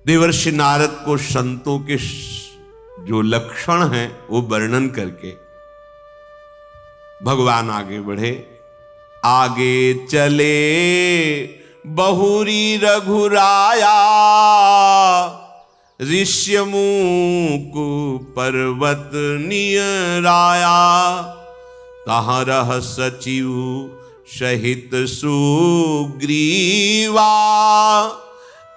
देवर्षि नारद को संतों के जो लक्षण हैं वो वर्णन करके भगवान आगे बढ़े। आगे चले बहुरी रघुराया, ऋष्यमुख पर्वत नियराया। तहाँ रह सचिव सहित सुग्रीवा,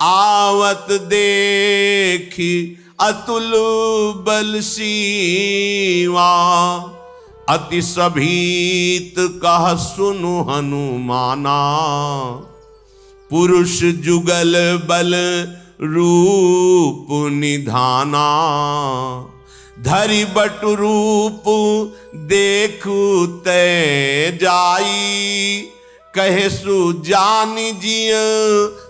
आवत देखी अतुल बल सीवा। अति सभीत कह सुनु हनुमाना, पुरुष जुगल बल रूप निधाना। धरि बटु रूप देखु ते जाई, कहे सु जानि जिय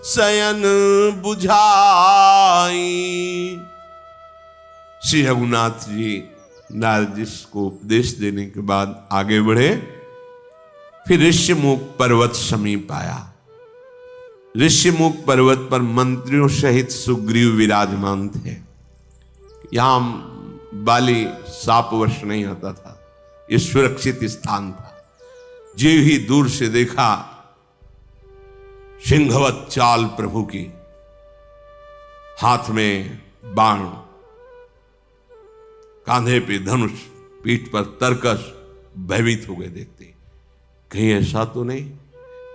शयन बुझाई। श्री रघुनाथ जी नारद जी को उपदेश देने के बाद आगे बढ़े। फिर ऋष्यमुख पर्वत समीप आया। ऋष्यमुख पर्वत पर मंत्रियों सहित सुग्रीव विराजमान थे। यहां बाली शापवश नहीं होता था, यह सुरक्षित स्थान था। जो ही दूर से देखा सिंहवत चाल प्रभु की, हाथ में बाण, कांधे पे धनुष, पीठ पर तरकस, भयभीत हो गए देखते। कहीं ऐसा तो नहीं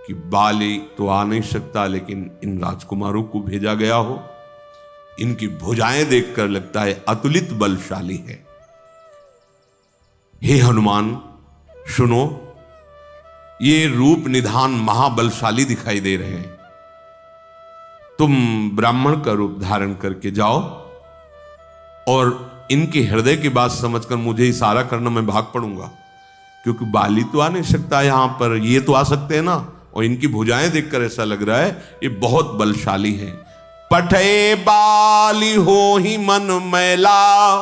कि बाली तो आ नहीं सकता, लेकिन इन राजकुमारों को भेजा गया हो। इनकी भुजाएं देखकर लगता है अतुलित बलशाली है। हे हनुमान सुनो, ये रूप निधान महाबलशाली दिखाई दे रहे हैं। तुम ब्राह्मण का रूप धारण करके जाओ और इनके हृदय की बात समझकर मुझे इशारा करना, मैं भाग पड़ूंगा। क्योंकि बाली तो आ नहीं सकता यहां पर, ये तो आ सकते हैं ना। और इनकी भुजाएं देखकर ऐसा लग रहा है ये बहुत बलशाली है। पठे बाली हो ही मन मैला,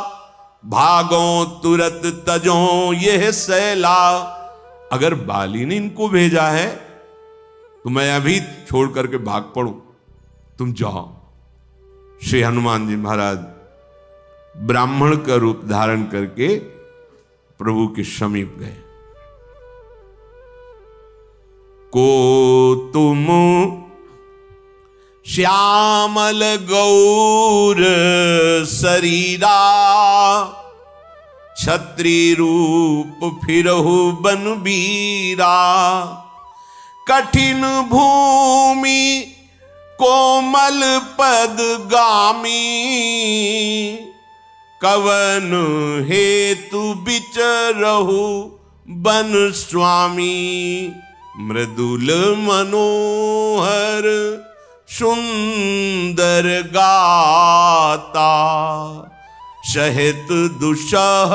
भागो तुरत तजो यह सैला। अगर बाली ने इनको भेजा है तो मैं अभी छोड़ करके भाग पड़ूं, तुम जाओ। श्री हनुमान जी महाराज ब्राह्मण का रूप धारण करके प्रभु के समीप गए। को तुम श्यामल गौर शरीरा, छत्री रूप फिरहु बनबीरा। कठिन भूमि कोमल पद गामी, कवन हेतु बिचरहु बन स्वामी। मृदुल मनोहर सुंदर गाता, सहित दुसह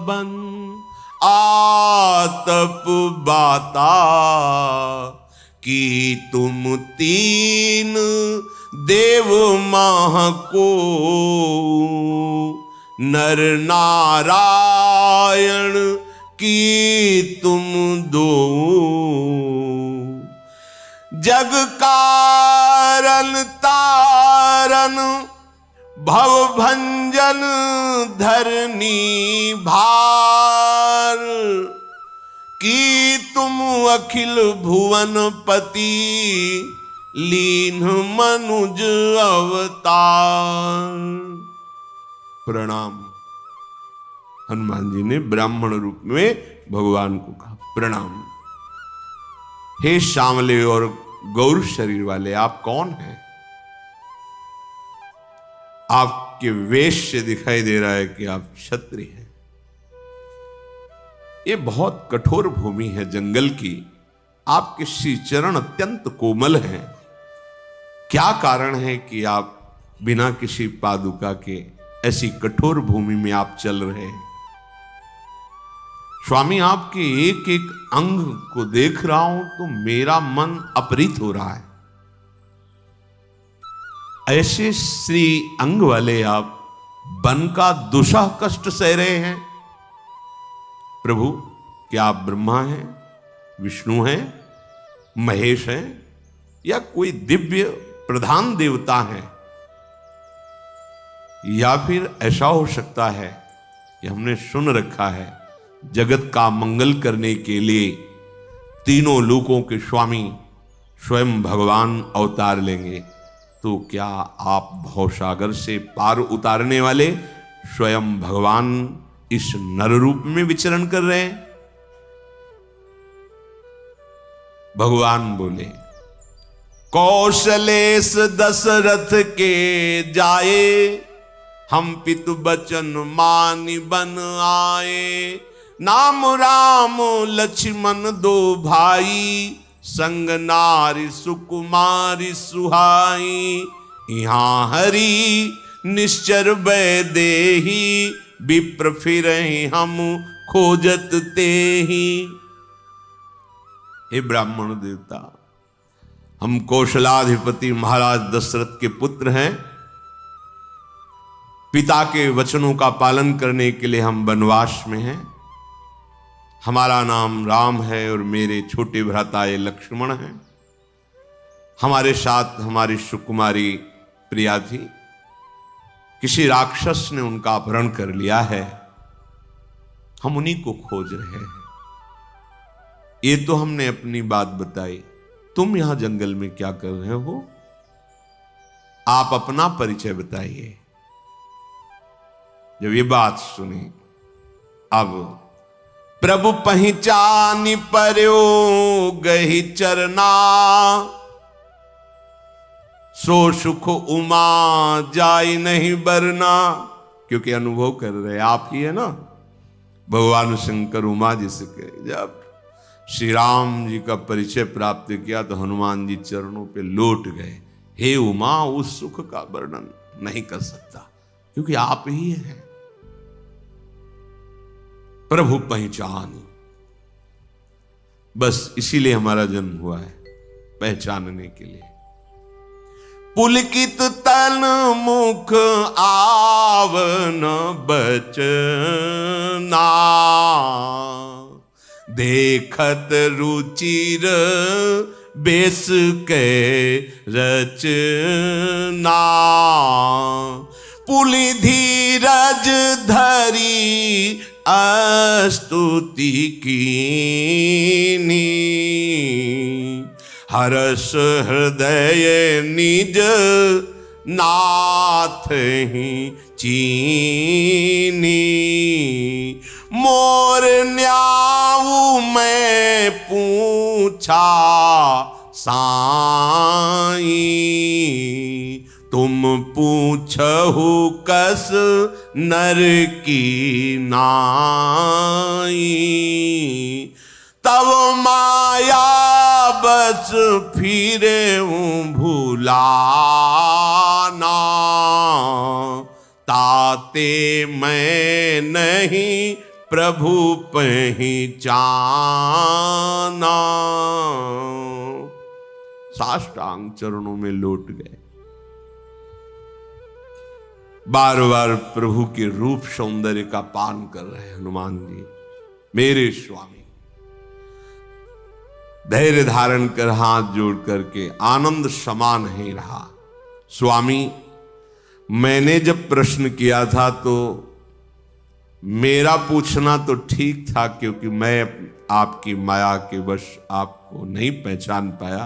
बन आतप बाता। कि तुम तीन देव माह को, नर नारायण की तुम दो। जग कारण तारन भव भंजन धरनी भार। कि तुम अखिल भुवन पति लीन मनुज अवतार। प्रणाम। हनुमान जी ने ब्राह्मण रूप में भगवान को कहा प्रणाम। हे श्यामले और गौर शरीर वाले, आप कौन हैं? आपके वेश से दिखाई दे रहा है कि आप क्षत्रिय हैं। ये बहुत कठोर भूमि है जंगल की, आपके श्री चरण अत्यंत कोमल हैं। क्या कारण है कि आप बिना किसी पादुका के ऐसी कठोर भूमि में आप चल रहे हैं? स्वामी, आपके एक एक अंग को देख रहा हूं तो मेरा मन अपरित हो रहा है। ऐसे श्री अंग वाले आप वन का दुसह कष्ट सह रहे हैं। प्रभु, क्या आप ब्रह्मा हैं, विष्णु हैं, महेश हैं, या कोई दिव्य प्रधान देवता हैं? या फिर ऐसा हो सकता है कि हमने सुन रखा है जगत का मंगल करने के लिए तीनों लोकों के स्वामी स्वयं भगवान अवतार लेंगे। तो क्या आप भवसागर से पार उतारने वाले स्वयं भगवान इस नर रूप में विचरण कर रहे हैं? भगवान बोले, कौशलेश दशरथ के जाए, हम पितु बचन मानि बन आए। नाम राम लक्ष्मण दो भाई, संग नारी सुकुमारी सुहाई। यहाँ हरि निश्चर वैदेही, विप्र फिरहि हम खोजत तेहि। हे ब्राह्मण देवता, हम कौशलाधिपति महाराज दशरथ के पुत्र हैं। पिता के वचनों का पालन करने के लिए हम वनवास में हैं। हमारा नाम राम है और मेरे छोटे भ्राता ये लक्ष्मण हैं। हमारे साथ हमारी सुकुमारी प्रिया थी, किसी राक्षस ने उनका अपहरण कर लिया है, हम उन्हीं को खोज रहे हैं। ये तो हमने अपनी बात बताई, तुम यहां जंगल में क्या कर रहे हो? आप अपना परिचय बताइए। जब ये बात सुनी, अब प्रभु पहचानी पर्यो गही चरना, सो सुख उमा जाई नहीं बरना। क्योंकि अनुभव कर रहे आप ही है ना, भगवान शंकर उमा जी से कहे। जब श्री राम जी का परिचय प्राप्त किया तो हनुमान जी चरणों पे लौट गए। हे उमा, उस सुख का वर्णन नहीं कर सकता, क्योंकि आप ही हैं। प्रभु पहचान, बस इसीलिए हमारा जन्म हुआ है, पहचानने के लिए। पुलकित तन मुख आवन बचना, देखत रुचिर बेस के रचना। पुलि धीरज धरी स्तुति कीनी, हर्ष हृदय निज नाथ ही चीनी। मोर न्याऊ मैं पूछा साई, तुम पूछहु कस नर की नाई। तब माया बस फिरे भुलाना, ताते मैं नहीं प्रभु पहचाना। साष्टांग चरणों में लौट गए। बार बार प्रभु के रूप सौंदर्य का पान कर रहे हैं हनुमान जी। मेरे स्वामी धैर्य धारण कर हाथ जोड़ करके आनंद समान ही रहा। स्वामी, मैंने जब प्रश्न किया था तो मेरा पूछना तो ठीक था, क्योंकि मैं आपकी माया के वश आपको नहीं पहचान पाया।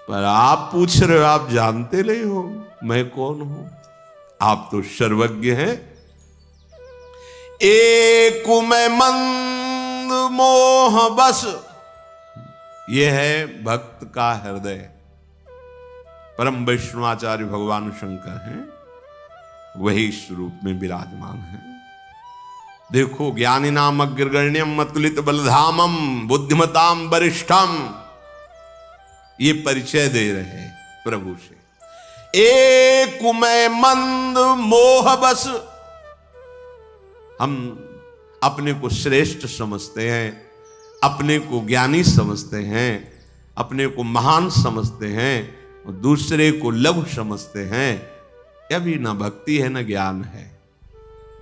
पर आप पूछ रहे हो, आप जानते नहीं हो मैं कौन हूं। आप तो सर्वज्ञ हैं। एक मैं मंद मोह बस, यह है भक्त का हृदय। परम वैष्णवाचार्य भगवान शंकर हैं, वही स्वरूप में विराजमान है। देखो, ज्ञानी नाम अग्रगण्यम अतुलित बलधामम बुद्धिमताम वरिष्ठम, ये परिचय दे रहे हैं प्रभु से। एक मैं मंद मोह बस, हम अपने को श्रेष्ठ समझते हैं, अपने को ज्ञानी समझते हैं, अपने को महान समझते हैं और दूसरे को लघु समझते हैं। यह भी न भक्ति है न ज्ञान है।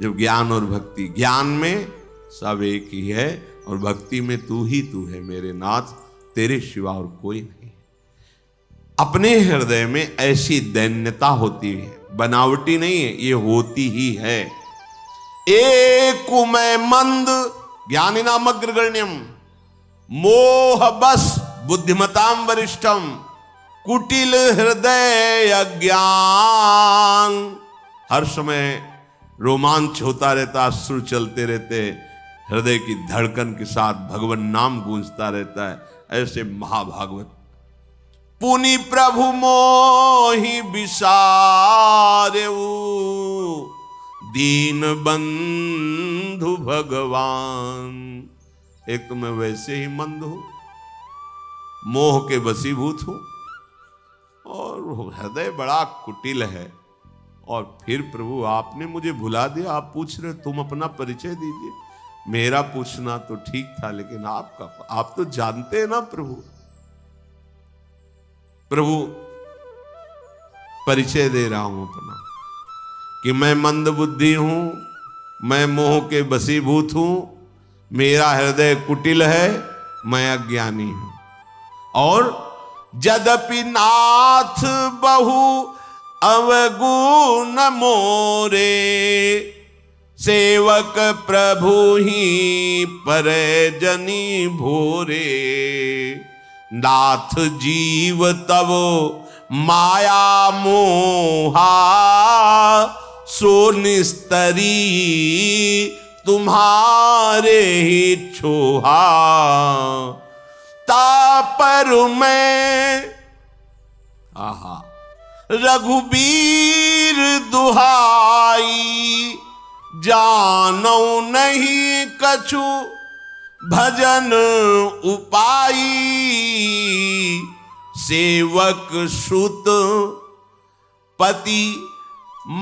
जब ज्ञान और भक्ति, ज्ञान में सब एक ही है और भक्ति में तू ही तू है मेरे नाथ, तेरे सिवा और कोई नहीं। अपने हृदय में ऐसी दैन्यता होती है, बनावटी नहीं है, ये होती ही है। एक मैं मंद ज्ञानी नामग्रगण्यम मोह बस बुद्धिमताम वरिष्ठम कुटिल हृदय अज्ञान। हर समय रोमांच होता रहता, अश्रु चलते रहते, हृदय की धड़कन के साथ भगवान नाम गूंजता रहता है। ऐसे महाभागवत पुनि प्रभु मोहि विसारेऊ दीन बंधु भगवान। एक तो मैं वैसे ही मंद हूं, मोह के वशीभूत हूं, और हृदय बड़ा कुटिल है। और फिर प्रभु आपने मुझे भुला दिया। आप पूछ रहे तुम अपना परिचय दीजिए। मेरा पूछना तो ठीक था, लेकिन आपका, आप तो जानते हैं ना प्रभु। प्रभु परिचय दे रहा हूं अपना कि मैं मंद बुद्धि हूं, मैं मोह के वशीभूत हूं, मेरा हृदय कुटिल है, मैं अज्ञानी हूं। और यद्यपि नाथ बहु अवगुण मोरे सेवक प्रभु ही परजनी भोरे। नाथ जीव तब माया मोहा सो निस्तरी तुम्हारे ही छोहा। तापर मैं आहा रघुबीर दुहाई जानो नहीं कछु भजन उपाई। सेवक सुत पति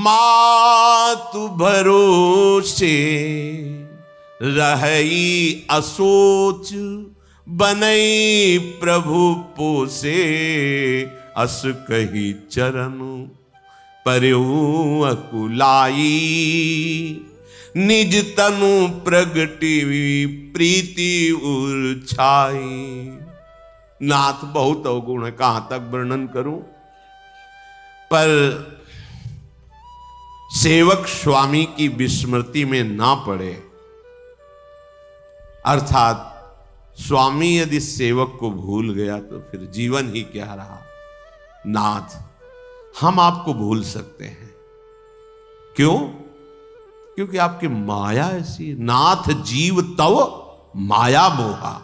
मातु भरोसे रही असोच बनई प्रभु पोसे। अस कही चरण परयू अकुलाई निज तनु प्रगटी प्रीति उछाई। नाथ बहुत अवगुण है, कहां तक वर्णन करूं। पर सेवक स्वामी की विस्मृति में ना पड़े, अर्थात स्वामी यदि सेवक को भूल गया तो फिर जीवन ही क्या रहा। नाथ हम आपको भूल सकते हैं, क्यों? क्योंकि आपकी माया ऐसी। नाथ जीव तव माया मोहा,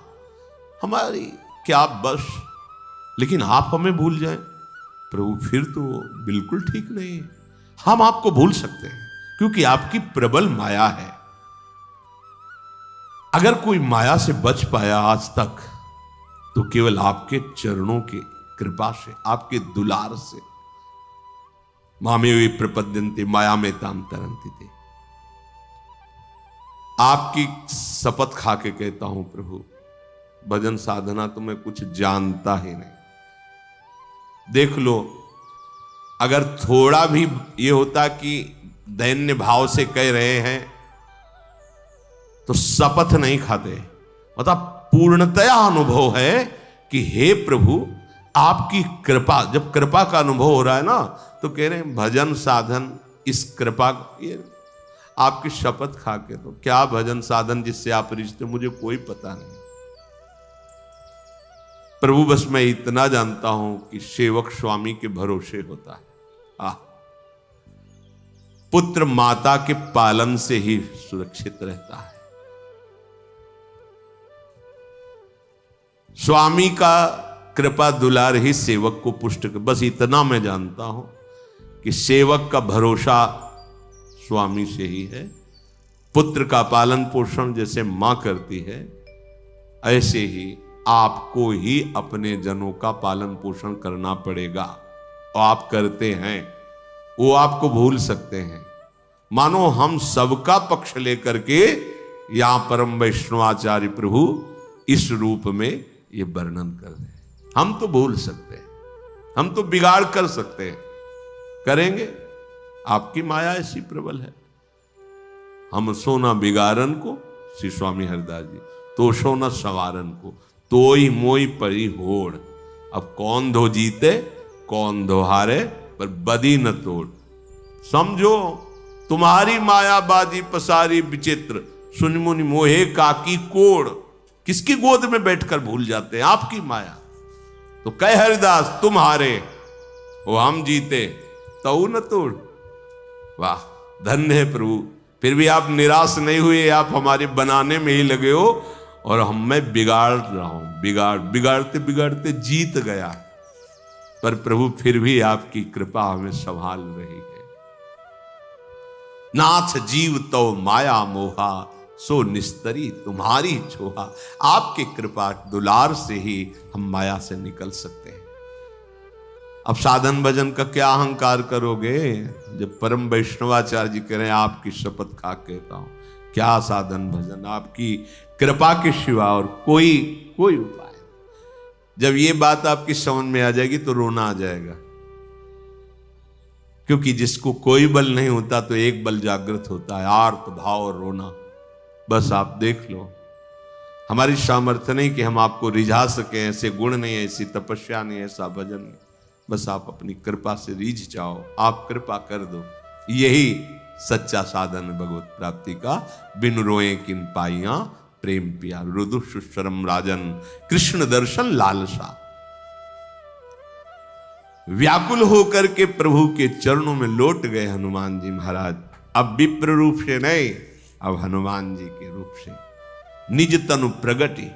हमारी क्या बस। लेकिन आप हमें भूल जाएं प्रभु, फिर तो बिल्कुल ठीक नहीं है। हम आपको भूल सकते हैं क्योंकि आपकी प्रबल माया है। अगर कोई माया से बच पाया आज तक तो केवल आपके चरणों की कृपा से, आपके दुलार से। मामे प्रपद्यन्ते माया में ताम तरंती थे। आपकी शपथ खा के कहता हूं प्रभु, भजन साधना तो मैं कुछ जानता ही नहीं। देख लो, अगर थोड़ा भी ये होता कि दैन्य भाव से कह रहे हैं तो शपथ नहीं खाते। मतलब पूर्णतया अनुभव है कि हे प्रभु आपकी कृपा। जब कृपा का अनुभव हो रहा है ना तो कह रहे हैं भजन साधन इस कृपा, ये आपकी शपथ खा के। तो क्या भजन साधन जिससे आप रिश्ते, मुझे कोई पता नहीं प्रभु। बस मैं इतना जानता हूं कि सेवक स्वामी के भरोसे होता है। पुत्र माता के पालन से ही सुरक्षित रहता है। स्वामी का कृपा दुलार ही सेवक को पुष्ट कर। बस इतना मैं जानता हूं कि सेवक का भरोसा स्वामी से ही है। पुत्र का पालन पोषण जैसे मां करती है, ऐसे ही आपको ही अपने जनों का पालन पोषण करना पड़ेगा। और आप करते हैं, वो आपको भूल सकते हैं। मानो हम सबका पक्ष लेकर के यहां परम वैष्णवाचार्य प्रभु इस रूप में ये वर्णन कर रहे हैं। हम तो भूल सकते हैं, हम तो बिगाड़ कर सकते हैं, करेंगे। आपकी माया ऐसी प्रबल है। हम सोना बिगाड़न को, श्री स्वामी हरिदास जी, तो सोना सवारन को, तो ही मोई परी होड़। अब कौन धो जीते कौन धो हारे, पर बदी न तोड़। समझो तुम्हारी मायाबाजी पसारी विचित्र, सुन मुनि मोहे काकी कोड़। किसकी गोद में बैठकर भूल जाते हैं आपकी माया। तो कह हरिदास तुम हारे वो हम जीते तऊ न तोड़। वाह, धन्य है प्रभु। फिर भी आप निराश नहीं हुए, आप हमारे बनाने में ही लगे हो और हम मैं बिगाड़ रहा हूं। बिगाड़ते बिगाड़ते जीत गया, पर प्रभु फिर भी आपकी कृपा हमें संभाल रही है। नाथ जीव तो माया मोहा, सो निस्तरी तुम्हारी छोहा। आपकी कृपा दुलार से ही हम माया से निकल सकते हैं। अब साधन भजन का क्या अहंकार करोगे? जब परम वैष्णवाचार्य जी कह रहे हैं आपकी शपथ खा कहता हूं, क्या साधन भजन, आपकी कृपा के सिवा और कोई उपाय। जब ये बात आपकी समझ में आ जाएगी तो रोना आ जाएगा, क्योंकि जिसको कोई बल नहीं होता तो एक बल जागृत होता है, आर्त भाव और रोना। बस आप देख लो, हमारी सामर्थ्य नहीं कि हम आपको रिझा सकें, ऐसे गुण नहीं, ऐसी तपस्या नहीं, ऐसा भजन नहीं। बस आप अपनी कृपा से रीझ जाओ, आप कृपा कर दो। यही सच्चा साधन भगवत प्राप्ति का। बिन रोए किन पाइया प्रेम पिया, रुदु सुश्रम राजन कृष्ण दर्शन लालसा। व्याकुल होकर के प्रभु के चरणों में लौट गए हनुमान जी महाराज। अब विप्र रूप से नहीं, अब हनुमान जी के रूप से निज तनु प्रगति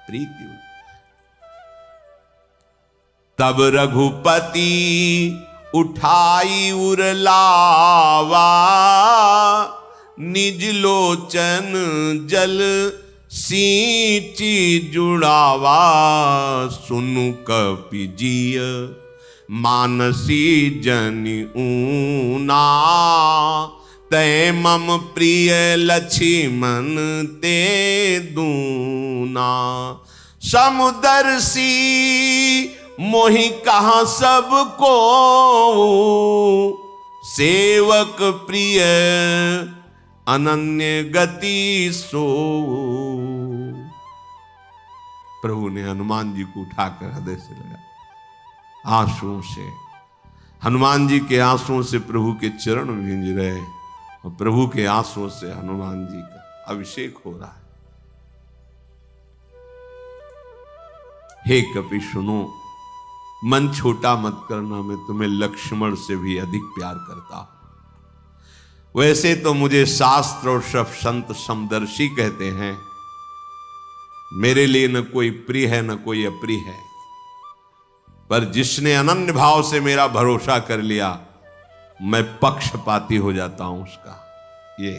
प्रीति। तब रघुपति उठाई उरलावा, निज लोचन जल सींची जुड़ावा। सुनु कपि जिय मानसी जनि ऊना, तै मम प्रिय लक्ष्मण ते दूना। समुदर्शी मोहि कहा सबको, सेवक प्रिय अनन्य गति सो। प्रभु ने हनुमान जी को उठाकर हृदय से लगा, आंसुओं से, हनुमान जी के आंसुओं से प्रभु के चरण भींज रहे और प्रभु के आंसुओं से हनुमान जी का अभिषेक हो रहा है। हे कपि सुनो, मन छोटा मत करना, मैं तुम्हें लक्ष्मण से भी अधिक प्यार करता हूं। वैसे तो मुझे शास्त्र और सब संत समदर्शी कहते हैं, मेरे लिए न कोई प्रिय है न कोई अप्रिय है, पर जिसने अनन्य भाव से मेरा भरोसा कर लिया, मैं पक्षपाती हो जाता हूं उसका। ये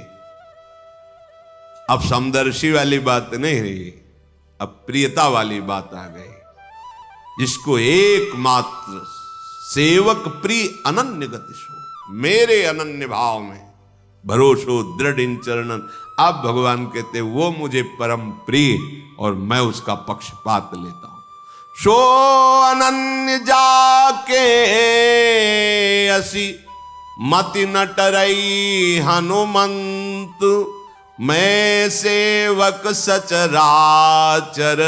अब समदर्शी वाली बात नहीं रही, अब प्रियता वाली बात आ गई। जिसको एकमात्र सेवक प्रिय अनन्य गति सो, मेरे अनन्य भाव में भरोसो दृढ़ इन चरणन। अब भगवान कहते वो मुझे परम प्रिय और मैं उसका पक्षपात लेता हूं। सो अनन्य जाके असी मति न टरई हनुमंत, मैं सेवक सचराचर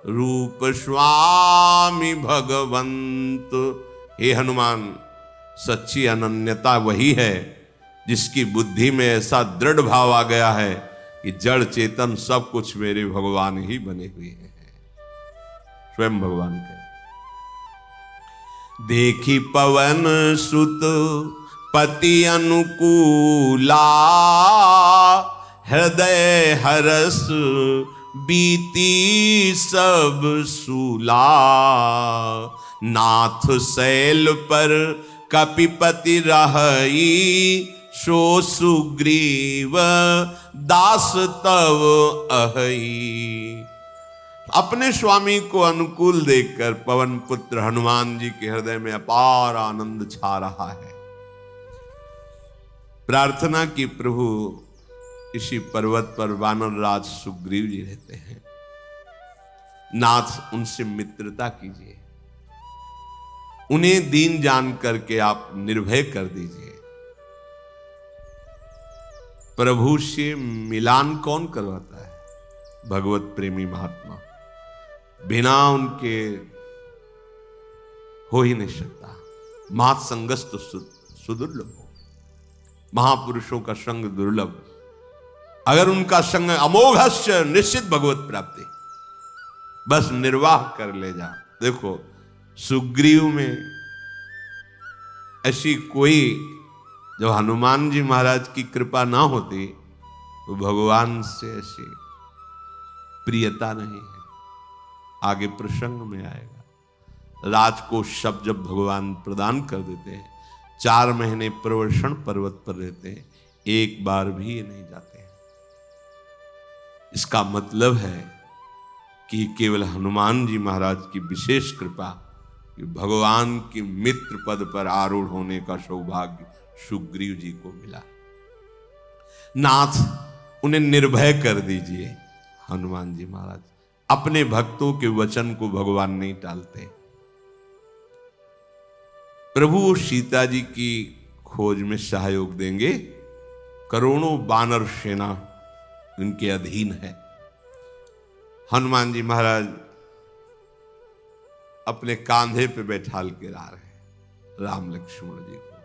रूप स्वामी भगवंत। हे हनुमान, सच्ची अनन्यता वही है जिसकी बुद्धि में ऐसा दृढ़ भाव आ गया है कि जड़ चेतन सब कुछ मेरे भगवान ही बने हुए हैं। स्वयं भगवान के देखी पवन सुत पति अनुकूला, हृदय हरस बीती सब सूला। नाथ शैल पर कपिपति रहई, सो सुग्रीव दास तव अहई। अपने स्वामी को अनुकूल देखकर पवन पुत्र हनुमान जी के हृदय में अपार आनंद छा रहा है। प्रार्थना की प्रभु इसी पर्वत पर वानर राज सुग्रीव जी रहते हैं, नाथ उनसे मित्रता कीजिए, उन्हें दीन जान करके आप निर्भय कर दीजिए। प्रभु से मिलान कौन करवाता है? भगवत प्रेमी महात्मा, बिना उनके हो ही नहीं सकता। मात संगस्त सुदुर्लभ हो। महापुरुषों का संग दुर्लभ, अगर उनका संग अमोघस्य निश्चित भगवत प्राप्ति, बस निर्वाह कर ले जा। देखो सुग्रीव में ऐसी कोई, जब हनुमान जी महाराज की कृपा ना होती तो भगवान से ऐसी प्रियता नहीं है। आगे प्रसंग में आएगा। राज को शब्द जब भगवान प्रदान कर देते हैं, 4 महीने प्रवर्षण पर्वत पर रहते हैं, एक बार भी ये नहीं जाते हैं। इसका मतलब है कि केवल हनुमान जी महाराज की विशेष कृपा कि भगवान के मित्र पद पर आरूढ़ होने का सौभाग्य सुग्रीव जी को मिला। नाथ उन्हें निर्भय कर दीजिए। हनुमान जी महाराज अपने भक्तों के वचन को भगवान नहीं टालते। प्रभु सीता जी की खोज में सहयोग देंगे। करोड़ों वानर सेना उनके अधीन है। हनुमान जी महाराज अपने कांधे पे बैठाल के ला रहे हैं राम लक्ष्मण जी को,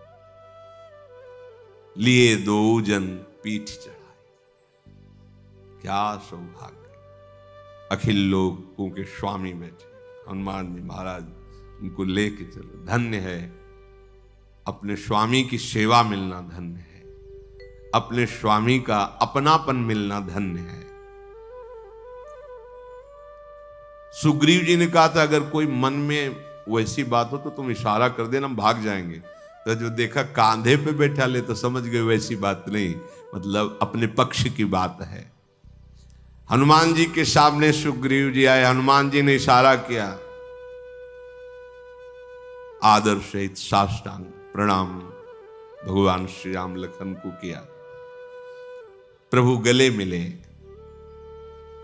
लिए 2 जन पीठ चढ़ाई। क्या सौभाग्य, अखिल लोगों के स्वामी बैठे हनुमान जी महाराज, उनको लेके चलो। धन्य है, अपने स्वामी की सेवा मिलना धन्य है, अपने स्वामी का अपनापन मिलना धन्य है। सुग्रीव जी ने कहा था अगर कोई मन में वैसी बात हो तो तुम इशारा कर देना, हम भाग जाएंगे। तो जो देखा कांधे पे बैठा ले तो समझ गए वैसी बात नहीं, मतलब अपने पक्ष की बात है। हनुमान जी के सामने सुग्रीव जी आए। हनुमान जी ने इशारा किया, आदर सहित साष्टांग प्रणाम भगवान श्री राम लखन को किया। प्रभु गले मिले।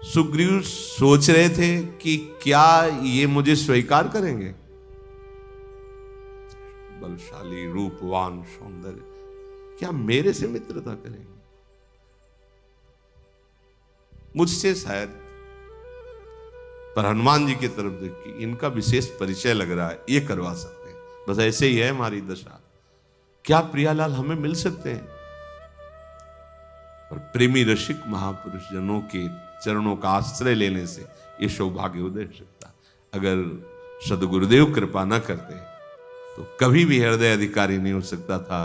सुग्रीव सोच रहे थे कि क्या ये मुझे स्वीकार करेंगे। बलशाली, रूपवान, सौंदर्य, क्या मेरे से मित्रता करेंगे? मुझसे शायद, पर हनुमान जी की तरफ देखिए, इनका विशेष परिचय लग रहा है, ये करवा सकते हैं। बस ऐसे ही है हमारी दशा। क्या प्रियालाल हमें मिल सकते हैं? और प्रेमी रसिक महापुरुष जनों के चरणों का आश्रय लेने से ये सौभाग्य उदय सकता। अगर सदगुरुदेव कृपा न करते तो कभी भी हृदय अधिकारी नहीं हो सकता था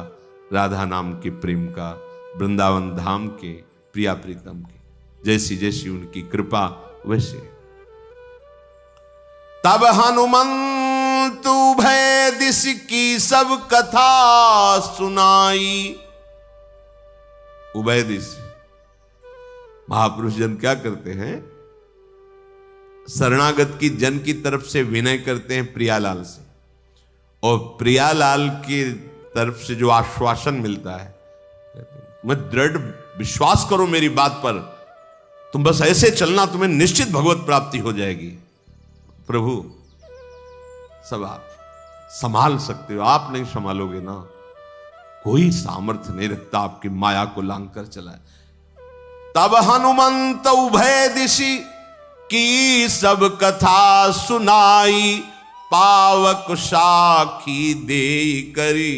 राधा नाम के प्रेम का, वृंदावन धाम के प्रिया प्रीतम के। जैसी जैसी उनकी कृपा वैसे। तब हनुमंत भय दिश की सब कथा सुनाई। उभय दिश महापुरुष जन क्या करते हैं, शरणागत की जन की तरफ से विनय करते हैं प्रियालाल से, और प्रियालाल की तरफ से जो आश्वासन मिलता है, मैं दृढ़ विश्वास करो मेरी बात पर, तुम बस ऐसे चलना, तुम्हें निश्चित भगवत प्राप्ति हो जाएगी। प्रभु सब आप संभाल सकते हो, आप नहीं संभालोगे ना, कोई सामर्थ्य नहीं रखता आपकी माया को लांग कर चलाए। तब हनुमंत उभय दिशि की सब कथा सुनाई। पावक साखी दे करी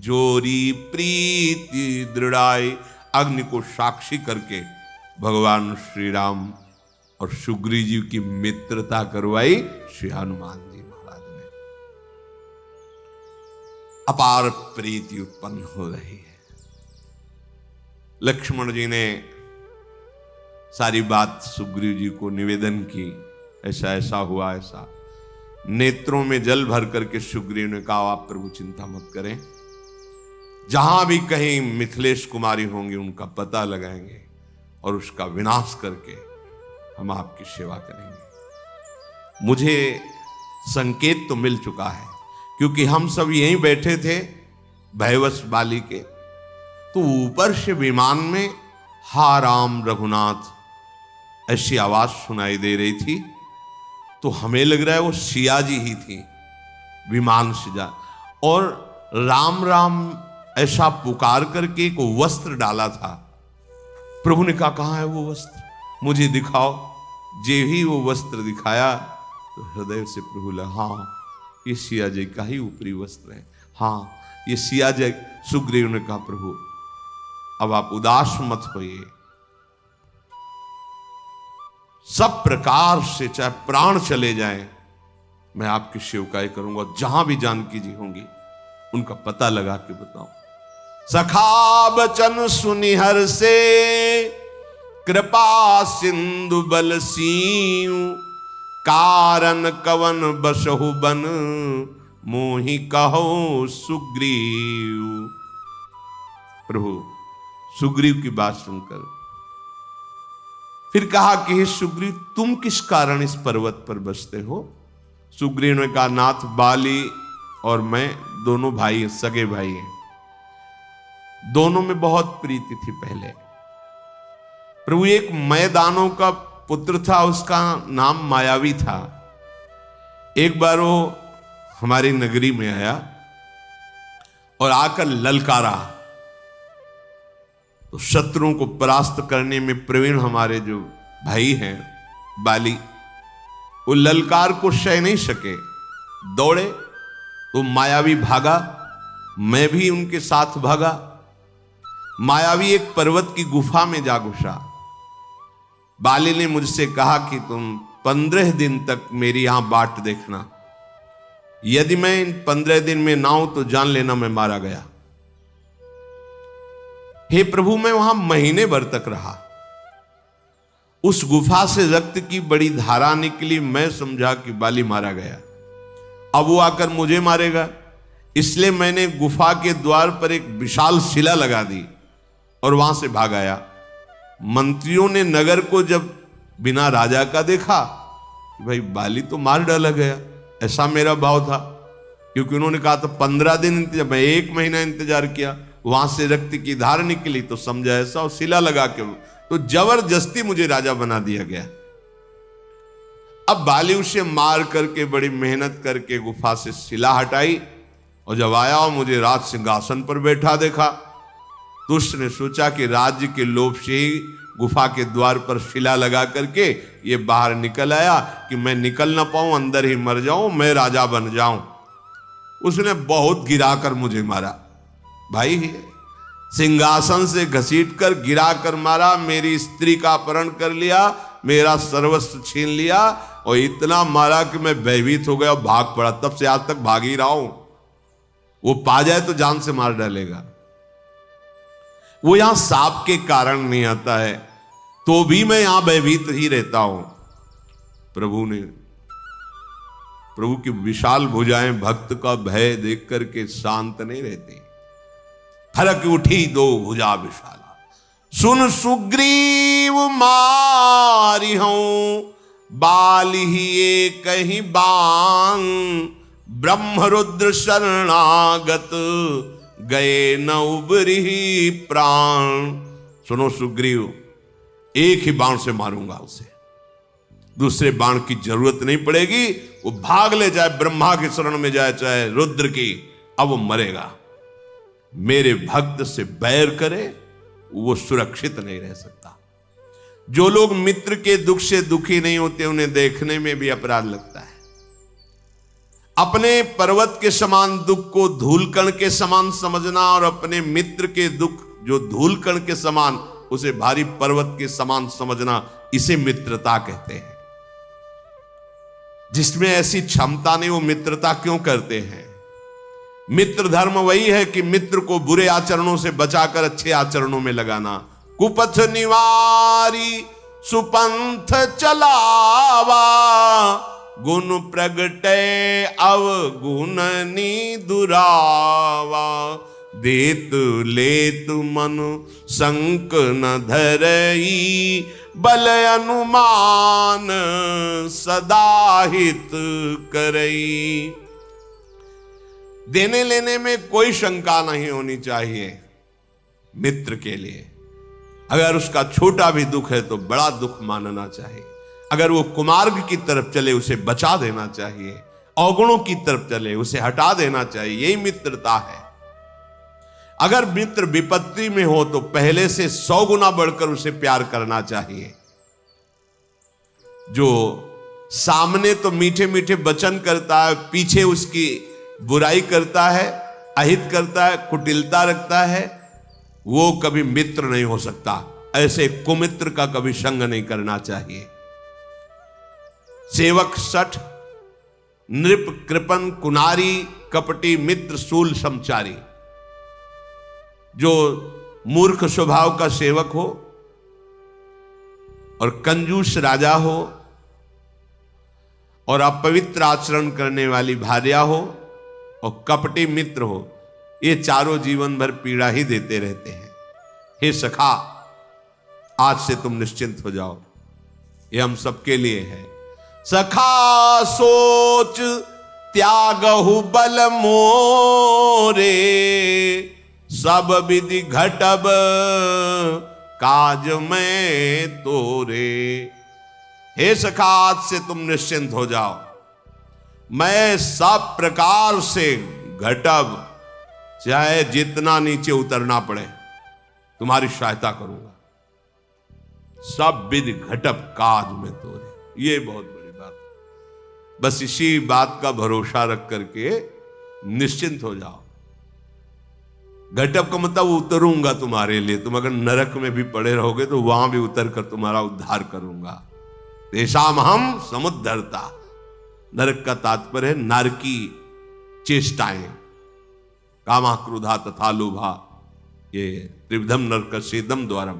जोरी प्रीति दृढ़ाई। अग्नि को साक्षी करके भगवान श्री राम और सुग्रीव जी की मित्रता करवाई श्री हनुमान जी महाराज ने। अपार प्रीति उत्पन्न हो रही है। लक्ष्मण जी ने सारी बात सुग्रीव जी को निवेदन की, ऐसा ऐसा हुआ, ऐसा। नेत्रों में जल भर करके सुग्रीव ने कहा, आप प्रभु चिंता मत करें, जहां भी कहीं मिथिलेश कुमारी होंगी उनका पता लगाएंगे और उसका विनाश करके हम आपकी सेवा करेंगे। मुझे संकेत तो मिल चुका है, क्योंकि हम सब यहीं बैठे थे भयवश बाली के, तो ऊपर से विमान में हा राम रघुनाथ ऐसी आवाज सुनाई दे रही थी। तो हमें लग रहा है वो सिया जी ही थी विमान से जा, और राम राम ऐसा पुकार करके एक वस्त्र डाला था। प्रभु ने कहा, कहां है वो वस्त्र, मुझे दिखाओ। जे ही वो वस्त्र दिखाया तो हृदय से प्रभु लगा, हाँ ये सिया जी का ही ऊपरी वस्त्र है, हाँ ये सिया जी। सुग्रीव ने कहा, प्रभु अब आप उदास मत होइए। सब प्रकार से चाहे प्राण चले जाएं, मैं आपकी सेवकाई करूंगा। जहां भी जानकी जी होंगी उनका पता लगा के बताऊं। सखा बचन सुनिहर से कृपा सिंधु बल सीयु, कारण कवन बसहु बन मोहि कहो सुग्रीव। प्रभु सुग्रीव की बात सुनकर फिर कहा कि हे सुग्रीव, तुम किस कारण इस पर्वत पर बसते हो? सुग्रीव ने कहा, नाथ बाली और मैं दोनों भाई हैं, सगे भाई हैं। दोनों में बहुत प्रीति थी पहले। प्रभु एक मैदानों का पुत्र था, उसका नाम मायावी था। एक बार वो हमारी नगरी में आया और आकर ललकारा, तो शत्रुओं को परास्त करने में प्रवीण हमारे जो भाई हैं बाली, वो ललकार को सह नहीं सके, दौड़े तो मायावी भागा, मैं भी उनके साथ भागा। मायावी एक पर्वत की गुफा में जा घुसा। बाली ने मुझसे कहा कि तुम 15 दिन तक मेरी यहां बाट देखना, यदि मैं इन 15 दिन में ना हूं तो जान लेना मैं मारा गया। हे प्रभु, मैं वहां महीने भर तक रहा। उस गुफा से रक्त की बड़ी धारा निकली, मैं समझा कि बाली मारा गया। अब वो आकर मुझे मारेगा, इसलिए मैंने गुफा के द्वार पर एक विशाल शिला लगा दी और वहां से भाग आया। मंत्रियों ने नगर को जब बिना राजा का देखा कि भाई बाली तो मार डाला गया, ऐसा मेरा भाव था, क्योंकि उन्होंने कहा था 15 दिन इंतजार, मैं 1 महीना इंतजार किया। वहां से रक्त की धार निकली तो समझा ऐसा, और शिला लगा के तो जबरदस्ती मुझे राजा बना दिया गया। अब बाली उसे मार करके बड़ी मेहनत करके गुफा से शिला हटाई, और जब आया और मुझे राज सिंहासन पर बैठा देखा तो उसने सोचा कि राज्य के लोभ से ही गुफा के द्वार पर शिला लगा करके ये बाहर निकल आया कि मैं निकल ना पाऊं, अंदर ही मर जाऊं, मैं राजा बन जाऊं। उसने बहुत गिराकर मुझे मारा भाई, सिंहासन से घसीट कर गिरा कर मारा, मेरी स्त्री का अपहरण कर लिया, मेरा सर्वस्व छीन लिया, और इतना मारा कि मैं भयभीत हो गया और भाग पड़ा। तब से आज तक भाग ही रहा हूं। वो पा जाए तो जान से मार डालेगा। वो यहां सांप के कारण नहीं आता है, तो भी मैं यहां भयभीत ही रहता हूं। प्रभु की विशाल भुजाएं भक्त का भय देख करके शांत नहीं रहती। फरक उठी 2 भुजा विशाला, सुन सुग्रीव मारी हूं, बाली ही एक ही बाण, ब्रह्म रुद्र शरणागत, गए न उबरी प्राण। सुनो सुग्रीव, एक ही बाण से मारूंगा उसे, दूसरे बाण की जरूरत नहीं पड़ेगी। वो भाग ले जाए, ब्रह्मा की शरण में जाए चाहे रुद्र की, अब वो मरेगा। मेरे भक्त से बैर करे वो सुरक्षित नहीं रह सकता। जो लोग मित्र के दुख से दुखी नहीं होते, उन्हें देखने में भी अपराध लगता है। अपने पर्वत के समान दुख को धूलकण के समान समझना, और अपने मित्र के दुख जो धूलकण के समान, उसे भारी पर्वत के समान समझना, इसे मित्रता कहते हैं। जिसमें ऐसी क्षमता नहीं, वो मित्रता क्यों करते हैं? मित्र धर्म वही है कि मित्र को बुरे आचरणों से बचाकर अच्छे आचरणों में लगाना। कुपथ निवारी सुपंथ चलावा, गुण प्रगटे अवगुणनी दुरावा, देत लेत मन संक न धरई, बल अनुमान सदा हित करई। देने लेने में कोई शंका नहीं होनी चाहिए मित्र के लिए। अगर उसका छोटा भी दुख है तो बड़ा दुख मानना चाहिए। अगर वो कुमार्ग की तरफ चले, उसे बचा देना चाहिए। अवगुणों की तरफ चले, उसे हटा देना चाहिए। यही मित्रता है। अगर मित्र विपत्ति में हो तो पहले से 100 गुना बढ़कर उसे प्यार करना चाहिए। जो सामने तो मीठे मीठे वचन करता है, पीछे उसकी बुराई करता है, अहित करता है, कुटिलता रखता है, वो कभी मित्र नहीं हो सकता। ऐसे कुमित्र का कभी संग नहीं करना चाहिए। सेवक सठ, नृप कृपन कुनारी, कपटी मित्र सूल समचारी। जो मूर्ख स्वभाव का सेवक हो और कंजूस राजा हो और अपवित्र आचरण करने वाली भार्या हो और कपटी मित्र हो, ये चारों जीवन भर पीड़ा ही देते रहते हैं। हे सखा, आज से तुम निश्चिंत हो जाओ, ये हम सबके लिए है। सखा सोच त्यागहु बल मोरे, सब विधि घटब काज में तोरे। हे सखा, आज से तुम निश्चिंत हो जाओ, मैं सब प्रकार से घटब, चाहे जितना नीचे उतरना पड़े तुम्हारी सहायता करूंगा। सब विधि घटब काज में तोरे, ये बहुत बड़ी बात। बस इसी बात का भरोसा रख करके निश्चिंत हो जाओ। घटब का मतलब उतरूंगा तुम्हारे लिए। तुम अगर नरक में भी पड़े रहोगे तो वहां भी उतर कर तुम्हारा उद्धार करूंगा। तेषाम हम समुद्धरता। नरक का तात्पर्य है नारकी चेष्टाएं, कामा क्रोधा तथा लोभा, ये त्रिविधम नरक सेदम द्वारम।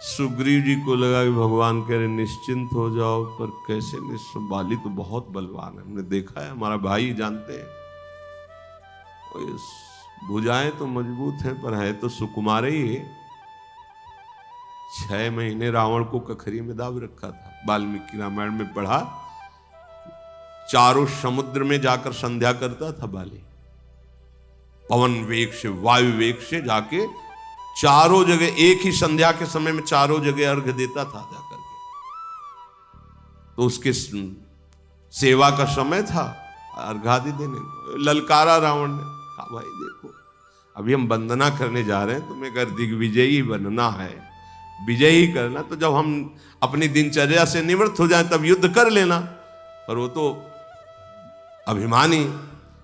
सुग्रीव जी को लगा कि भगवान कह रहे निश्चिंत हो जाओ, पर कैसे निश्चिंत? बाली तो बहुत बलवान है, हमने देखा है, हमारा भाई जानते हैं। भुजाएं तो मजबूत हैं पर है तो सुकुमार ही है। 6 महीने रावण को कखरी में दाब रखा था। वाल्मीकि रामायण में पढ़ा, चारों समुद्र में जाकर संध्या करता था बाली। पवन वेग से, वायु वेग से जाके चारों जगह एक ही संध्या के समय में चारों जगह अर्घ देता था जाकर के। तो उसके सेवा का समय था, अर्घादि देने। ललकारा रावण ने, कहा भाई देखो अभी हम वंदना करने जा रहे हैं, तुम्हें अगर दिग्विजयी बनना है, विजयी करना, तो जब हम अपनी दिनचर्या से निवृत्त हो जाएं तब युद्ध कर लेना। पर वो तो अभिमानी,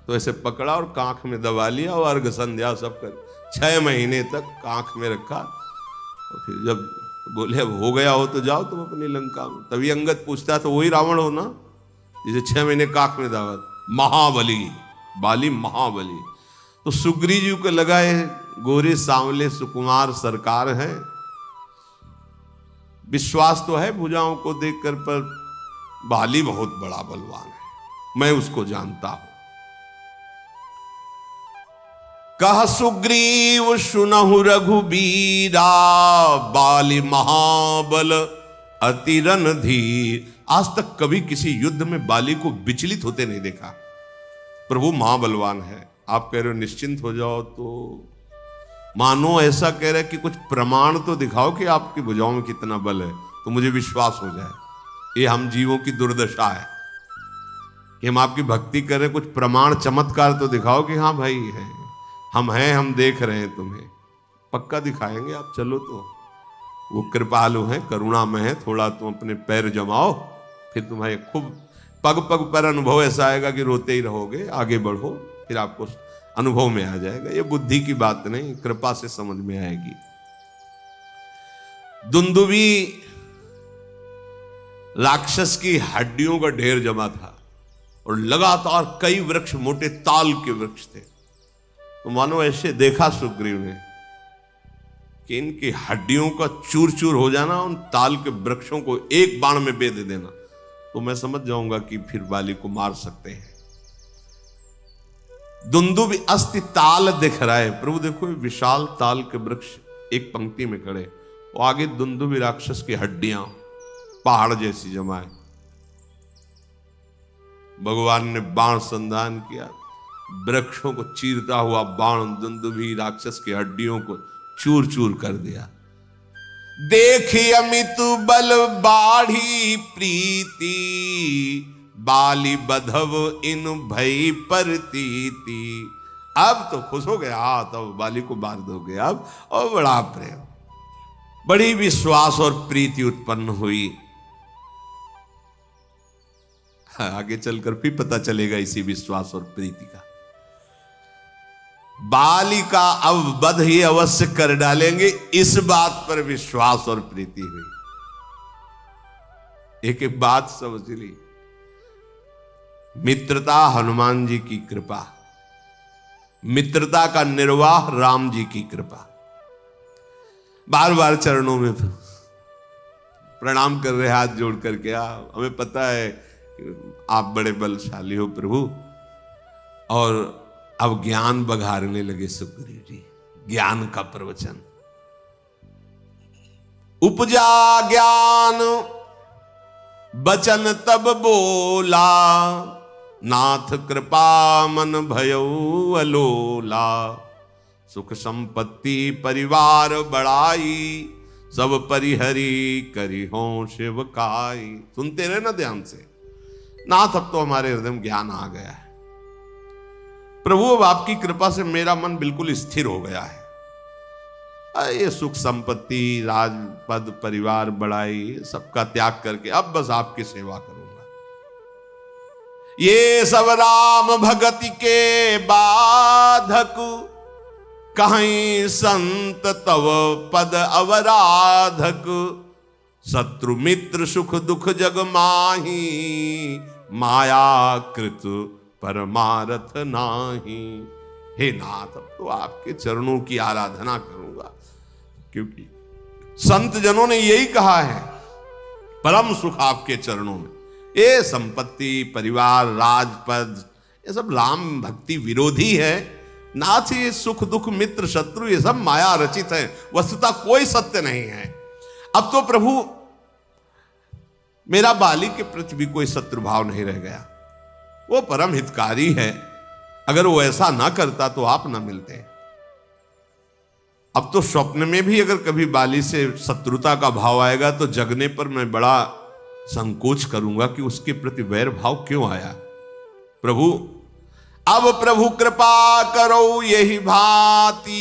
तो ऐसे पकड़ा और कांख में दबा लिया और अर्घ संध्या सब कर 6 महीने तक कांख में रखा। और फिर जब बोले अब हो गया हो तो जाओ तुम अपनी लंका में। तभी अंगद पूछता तो वही रावण हो ना जिसे 6 महीने कांख में दबा। महाबली, बाली महाबली। तो सुग्रीव जी को लगा है गोरे सांवले सुकुमार सरकार है, विश्वास तो है भुजाओं को देखकर, पर बाली बहुत बड़ा बलवान है, मैं उसको जानता हूं। कह सुग्रीव सुनहु रघुबीरा, बाली महाबल अति रणधीर। आज तक कभी किसी युद्ध में बाली को विचलित होते नहीं देखा, पर वो महाबलवान है। आप कह रहे हो निश्चिंत हो जाओ, तो मानो ऐसा कह रहे कि कुछ प्रमाण तो दिखाओ कि आपकी भुजाओं में कितना बल है, तो मुझे विश्वास हो जाए। ये हम जीवों की दुर्दशा है कि हम आपकी भक्ति कर रहे, कुछ प्रमाण चमत्कार तो दिखाओ कि हाँ भाई है, हम हैं, हम देख रहे हैं तुम्हें। पक्का दिखाएंगे, आप चलो। तो वो कृपालु हैं, करुणामय है, थोड़ा तुम अपने पैर जमाओ, फिर तुम्हारे खूब पग पग पर अनुभव ऐसा आएगा कि रोते ही रहोगे। आगे बढ़ो, फिर आपको अनुभव में आ जाएगा। ये बुद्धि की बात नहीं, कृपा से समझ में आएगी। दुंदुभी राक्षस की हड्डियों का ढेर जमा था और लगातार कई वृक्ष, मोटे ताल के वृक्ष थे। तो मानो ऐसे देखा सुग्रीव ने कि इनकी हड्डियों का चूर चूर हो जाना, उन ताल के वृक्षों को एक बाण में बेध देना, तो मैं समझ जाऊंगा कि फिर बाली को मार सकते हैं। दुंदुभ अस्ति ताल दिख रहा है। प्रभु देखो विशाल ताल के वृक्ष एक पंक्ति में खड़े, और आगे दुंदुभ राक्षस की हड्डियां पहाड़ जैसी जमाए। भगवान ने बाण संधान किया, वृक्षों को चीरता हुआ बाण दुंदुभी राक्षस की हड्डियों को चूर चूर कर दिया। देखी अमित बल बाढ़ी प्रीति, बाली बधव इन भई परतीति। अब तो खुश हो गया, हाँ तब बाली को मार दोगे अब, और बड़ा प्रेम, बड़ी विश्वास और प्रीति उत्पन्न हुई। आगे चलकर भी पता चलेगा इसी विश्वास और प्रीति का। बाली का अब वध ही अवश्य कर डालेंगे, इस बात पर विश्वास और प्रीति हुई। एक एक बात समझ ली। मित्रता हनुमान जी की कृपा, मित्रता का निर्वाह राम जी की कृपा। बार बार चरणों में प्रणाम कर रहे, हाथ जोड़ करके। हमें पता है आप बड़े बलशाली हो प्रभु। और अब ज्ञान बघारने लगे सुग्रीव जी, ज्ञान का प्रवचन। उपजा ज्ञान बचन तब बोला, नाथ कृपा मन भयउ अलोला। सुख संपत्ति परिवार बढ़ाई, सब परिहरी करी हो शिवकाई। सुनते रहे ना ध्यान से। नाथ अब तो हमारे हृदय में ज्ञान आ गया है प्रभु, अब आपकी कृपा से मेरा मन बिल्कुल स्थिर हो गया है। ये सुख संपत्ति राजपद परिवार बढ़ाई सबका त्याग करके अब बस आपकी सेवा करूंगा। ये सब राम भगति के बाधक, कहीं संत तव पद अवराधक। शत्रु मित्र सुख दुख जग माही, माया कृत परमारथ नाही। हे नाथ, अब तो आपके चरणों की आराधना करूंगा, क्योंकि संत जनों ने यही कहा है, परम सुख आपके चरणों में। ये संपत्ति परिवार राजपद ये सब राम भक्ति विरोधी है। नाथ, ये सुख दुख मित्र शत्रु ये सब माया रचित है, वस्तुतः कोई सत्य नहीं है। अब तो प्रभु मेरा बाली के प्रति भी कोई शत्रु भाव नहीं रह गया। वो परम हितकारी है, अगर वो ऐसा ना करता तो आप ना मिलते। अब तो स्वप्न में भी अगर कभी बाली से शत्रुता का भाव आएगा तो जगने पर मैं बड़ा संकोच करूंगा कि उसके प्रति वैर भाव क्यों आया। प्रभु अब प्रभु कृपा करो यही भांति,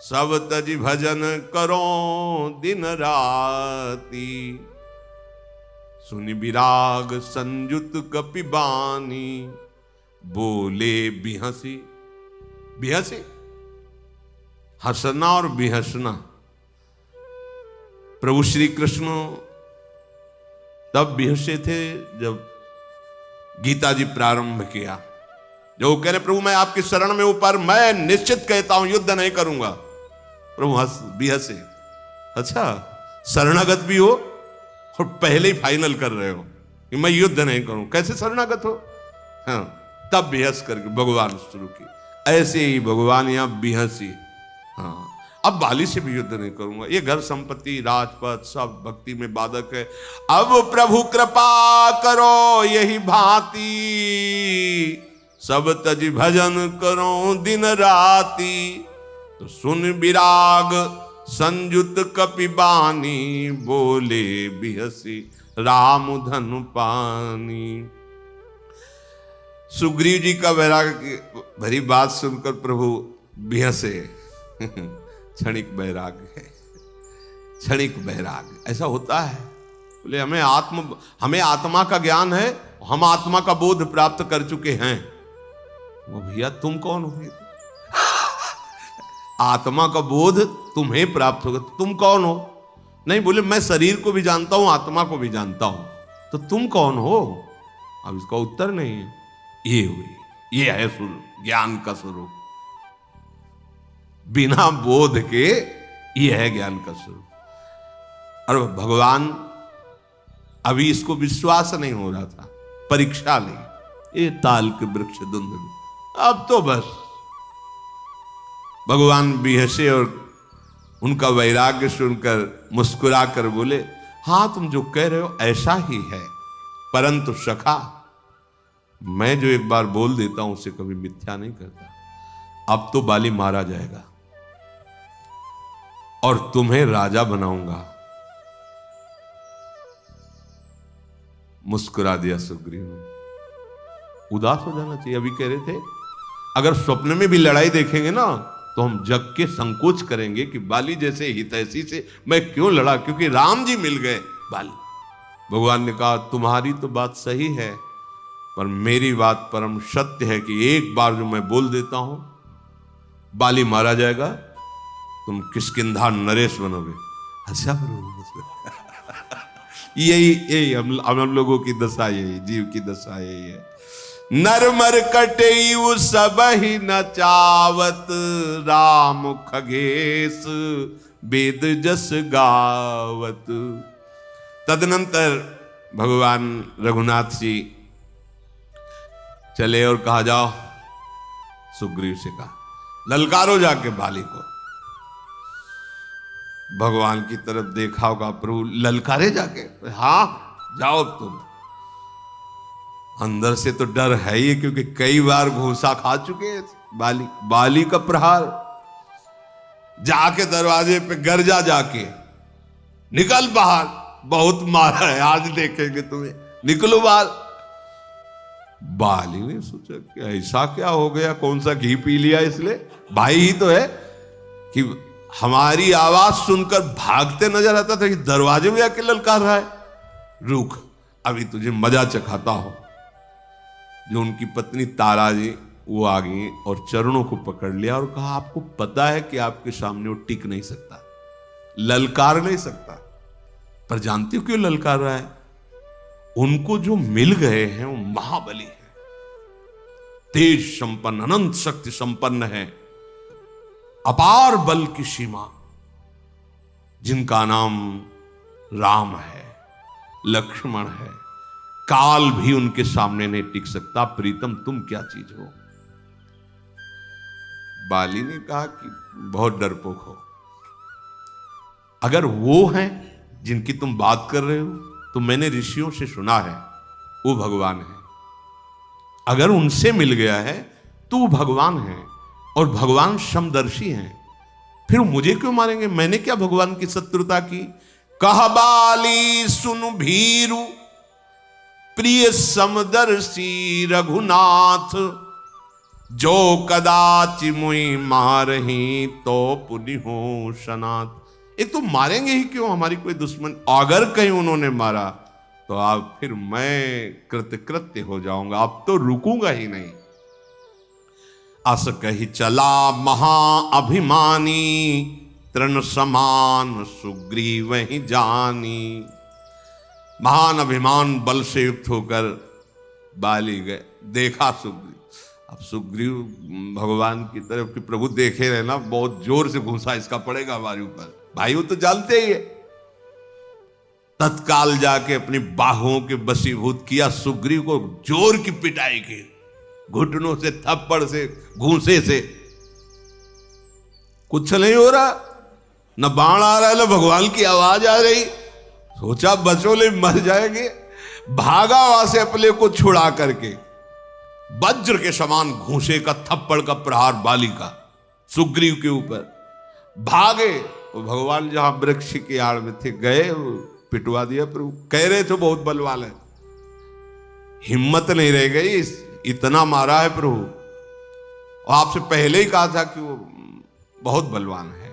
सब तज भजन करो दिन राती। सुनि विराग संयुत कपिबानी, बोले बिहसी। बिहसी हंसना और बिहसना। प्रभु श्री कृष्ण तब बिहसे थे जब गीता जी प्रारंभ किया, जो कह रहे प्रभु मैं आपकी शरण में ऊपर, मैं निश्चित कहता हूं युद्ध नहीं करूंगा। प्रभु हंस बिहसे। अच्छा, शरणागत भी हो और पहले ही फाइनल कर रहे हो कि मैं युद्ध नहीं करूं, कैसे शरणागत हो। हाँ, तब बिहस करके भगवान शुरू की। ऐसे ही भगवान यहां बिहसी। हाँ, अब बाली से भी युद्ध नहीं करूंगा, ये घर संपत्ति राजपद सब भक्ति में बाधक है। अब प्रभु कृपा करो यही भांति, सब तज भजन करो दिन राती। तो सुन विराग संयुत कपिबानी, बोले बिहसी राम धनु पानी। सुग्रीव जी का वैराग भरी बात सुनकर प्रभु बिहसे। क्षणिक वैराग है, क्षणिक वैराग ऐसा होता है। बोले हमें आत्मा का ज्ञान है, हम आत्मा का बोध प्राप्त कर चुके हैं। वो भैया तुम कौन हो? आत्मा का बोध तुम्हें प्राप्त होगा, तुम कौन हो? नहीं, बोले मैं शरीर को भी जानता हूं आत्मा को भी जानता हूं, तो तुम कौन हो? अब इसका उत्तर नहीं है। ये हुई, ये है ज्ञान का स्वरूप। बिना बोध के ये है ज्ञान का स्वरूप। और भगवान अभी इसको विश्वास नहीं हो रहा था, परीक्षा ली। ये ताल के वृक्ष धुंध, अब तो बस भगवान बिहसे और उनका वैराग्य सुनकर मुस्कुरा कर बोले, हां तुम जो कह रहे हो ऐसा ही है, परंतु सखा मैं जो एक बार बोल देता हूं उसे कभी मिथ्या नहीं करता। अब तो बाली मारा जाएगा और तुम्हें राजा बनाऊंगा। मुस्कुरा दिया सुग्रीव ने। उदास हो जाना चाहिए। अभी कह रहे थे अगर स्वप्न में भी लड़ाई देखेंगे ना तो हम जग के संकोच करेंगे कि बाली जैसे हितैषी से मैं क्यों लड़ा, क्योंकि राम जी मिल गए। बाली भगवान ने कहा तुम्हारी तो बात सही है, पर मेरी बात परम सत्य है कि एक बार जो मैं बोल देता हूं, बाली मारा जाएगा, तुम किष्किंधा नरेश बनोगे। अच्छा यही हम लोगों की दशा, यही जीव की दशा यही है। नरमर कटेयु सब ही नचावत, राम खगेश वेद जस गावत। तदनंतर भगवान रघुनाथ जी चले और कहा जाओ, सुग्रीव से कहा ललकारो जाके बाली को। भगवान की तरफ देखा होगा, प्रभु ललकारे जाके? हाँ जाओ तुम। अंदर से तो डर है ही, क्योंकि कई बार घूसा खा चुके हैं बाली का प्रहार। जाके दरवाजे पे गरजा, जाके निकल बाहर, बहुत मारा है, आज देखेंगे तुम्हें, निकलो बाहर। बाली ने सोचा कि ऐसा क्या हो गया, कौन सा घी पी लिया इसलिए? भाई ही तो है कि हमारी आवाज सुनकर भागते नजर आता था कि दरवाजे में आके ललकार रहा है। रुक, अभी तुझे मजा चखाता हो। जो उनकी पत्नी तारा जी वो आ गई और चरणों को पकड़ लिया और कहा, आपको पता है कि आपके सामने वो टिक नहीं सकता, ललकार नहीं सकता, पर जानती हो क्यों ललकार रहा है? उनको जो मिल गए हैं वो महाबली है, तेज संपन्न, अनंत शक्ति संपन्न है, अपार बल की सीमा, जिनका नाम राम है, लक्ष्मण है। काल भी उनके सामने नहीं टिक सकता। प्रीतम तुम क्या चीज हो? बाली ने कहा कि बहुत डरपोक हो। अगर वो हैं जिनकी तुम बात कर रहे हो तो मैंने ऋषियों से सुना है वो भगवान है। अगर उनसे मिल गया है तो वो भगवान है, और भगवान समदर्शी हैं, फिर मुझे क्यों मारेंगे? मैंने क्या भगवान की शत्रुता की? कह बाली सुन भीरु प्रिय समदर्शी रघुनाथ, जो कदाचि मुई मारही तो पुनि हो सनाथ। एक तो मारेंगे ही क्यों हमारी कोई दुश्मन? अगर कहीं उन्होंने मारा तो अब फिर मैं कृतकृत्य हो जाऊंगा, अब तो रुकूंगा ही नहीं। अस कही चला महाअभिमानी, तृण समान सुग्रीव ही जानी। महान अभिमान बल से युक्त होकर बाली गए, देखा सुग्रीव। अब सुग्रीव भगवान की तरफ कि प्रभु देखे रहना, बहुत जोर से घूसा इसका पड़ेगा हमारे ऊपर। भाई वो तो जानते ही है। तत्काल जाके अपनी बाहों के बसीभूत किया, सुग्रीव को जोर की पिटाई की, घुटनों से, थप्पड़ से, घूसे से। कुछ नहीं हो रहा, न बाण आ रहा है, न भगवान की आवाज आ रही। सोचा बचोले मर जाएंगे, भागा वहां से अपने को छुड़ा करके। वज्र के समान घूसे का, थप्पड़ का प्रहार बाली का सुग्रीव के ऊपर। भागे, वो भगवान जहां वृक्ष की आड़ में थे गए, पिटवा दिया। प्रभु कह रहे थे बहुत बलवान है, हिम्मत नहीं रह गई, इतना मारा है प्रभु। और आपसे पहले ही कहा था कि वो बहुत बलवान है।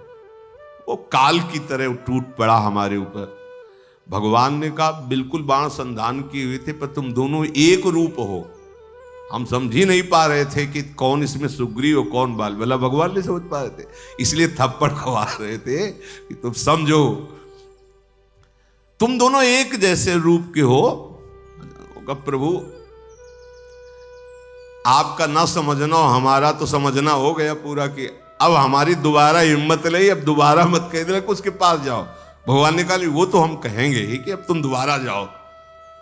वो काल की तरह टूट पड़ा हमारे ऊपर। भगवान ने कहा बिल्कुल बाण संधान किए हुए थे, पर तुम दोनों एक रूप हो। हम समझ ही नहीं पा रहे थे कि कौन इसमें सुग्रीव और कौन बाल। भला भगवान नहीं समझ पा रहे थे, इसलिए थप्पड़ खवा रहे थे कि तुम समझो, तुम दोनों एक जैसे रूप के हो। प्रभु आपका ना समझना, हमारा तो समझना हो गया पूरा कि अब हमारी दोबारा हिम्मत नहीं, अब दोबारा मत कह देना कि उसके पास जाओ। भगवान ने कहा वो तो हम कहेंगे ही कि अब तुम दोबारा जाओ।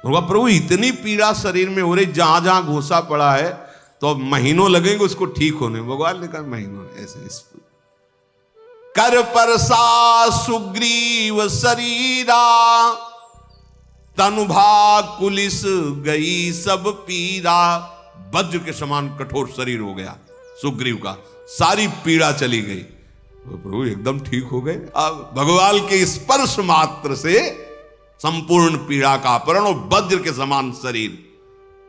प्रभु इतनी पीड़ा शरीर में हो रही, जहां जहां घूसा पड़ा है, तो अब महीनों लगेंगे उसको ठीक होने। भगवान ने कहा महीनों ऐसे कर परसा सुग्रीव शरीरा, तनुभा कुलिस गई सब पीरा। वज्र के समान कठोर शरीर हो गया सुग्रीव का, सारी पीड़ा चली गई। प्रभु एकदम ठीक हो गए। अब भगवान के स्पर्श मात्र से संपूर्ण पीड़ा का अपहरण, और वज्र के समान शरीर।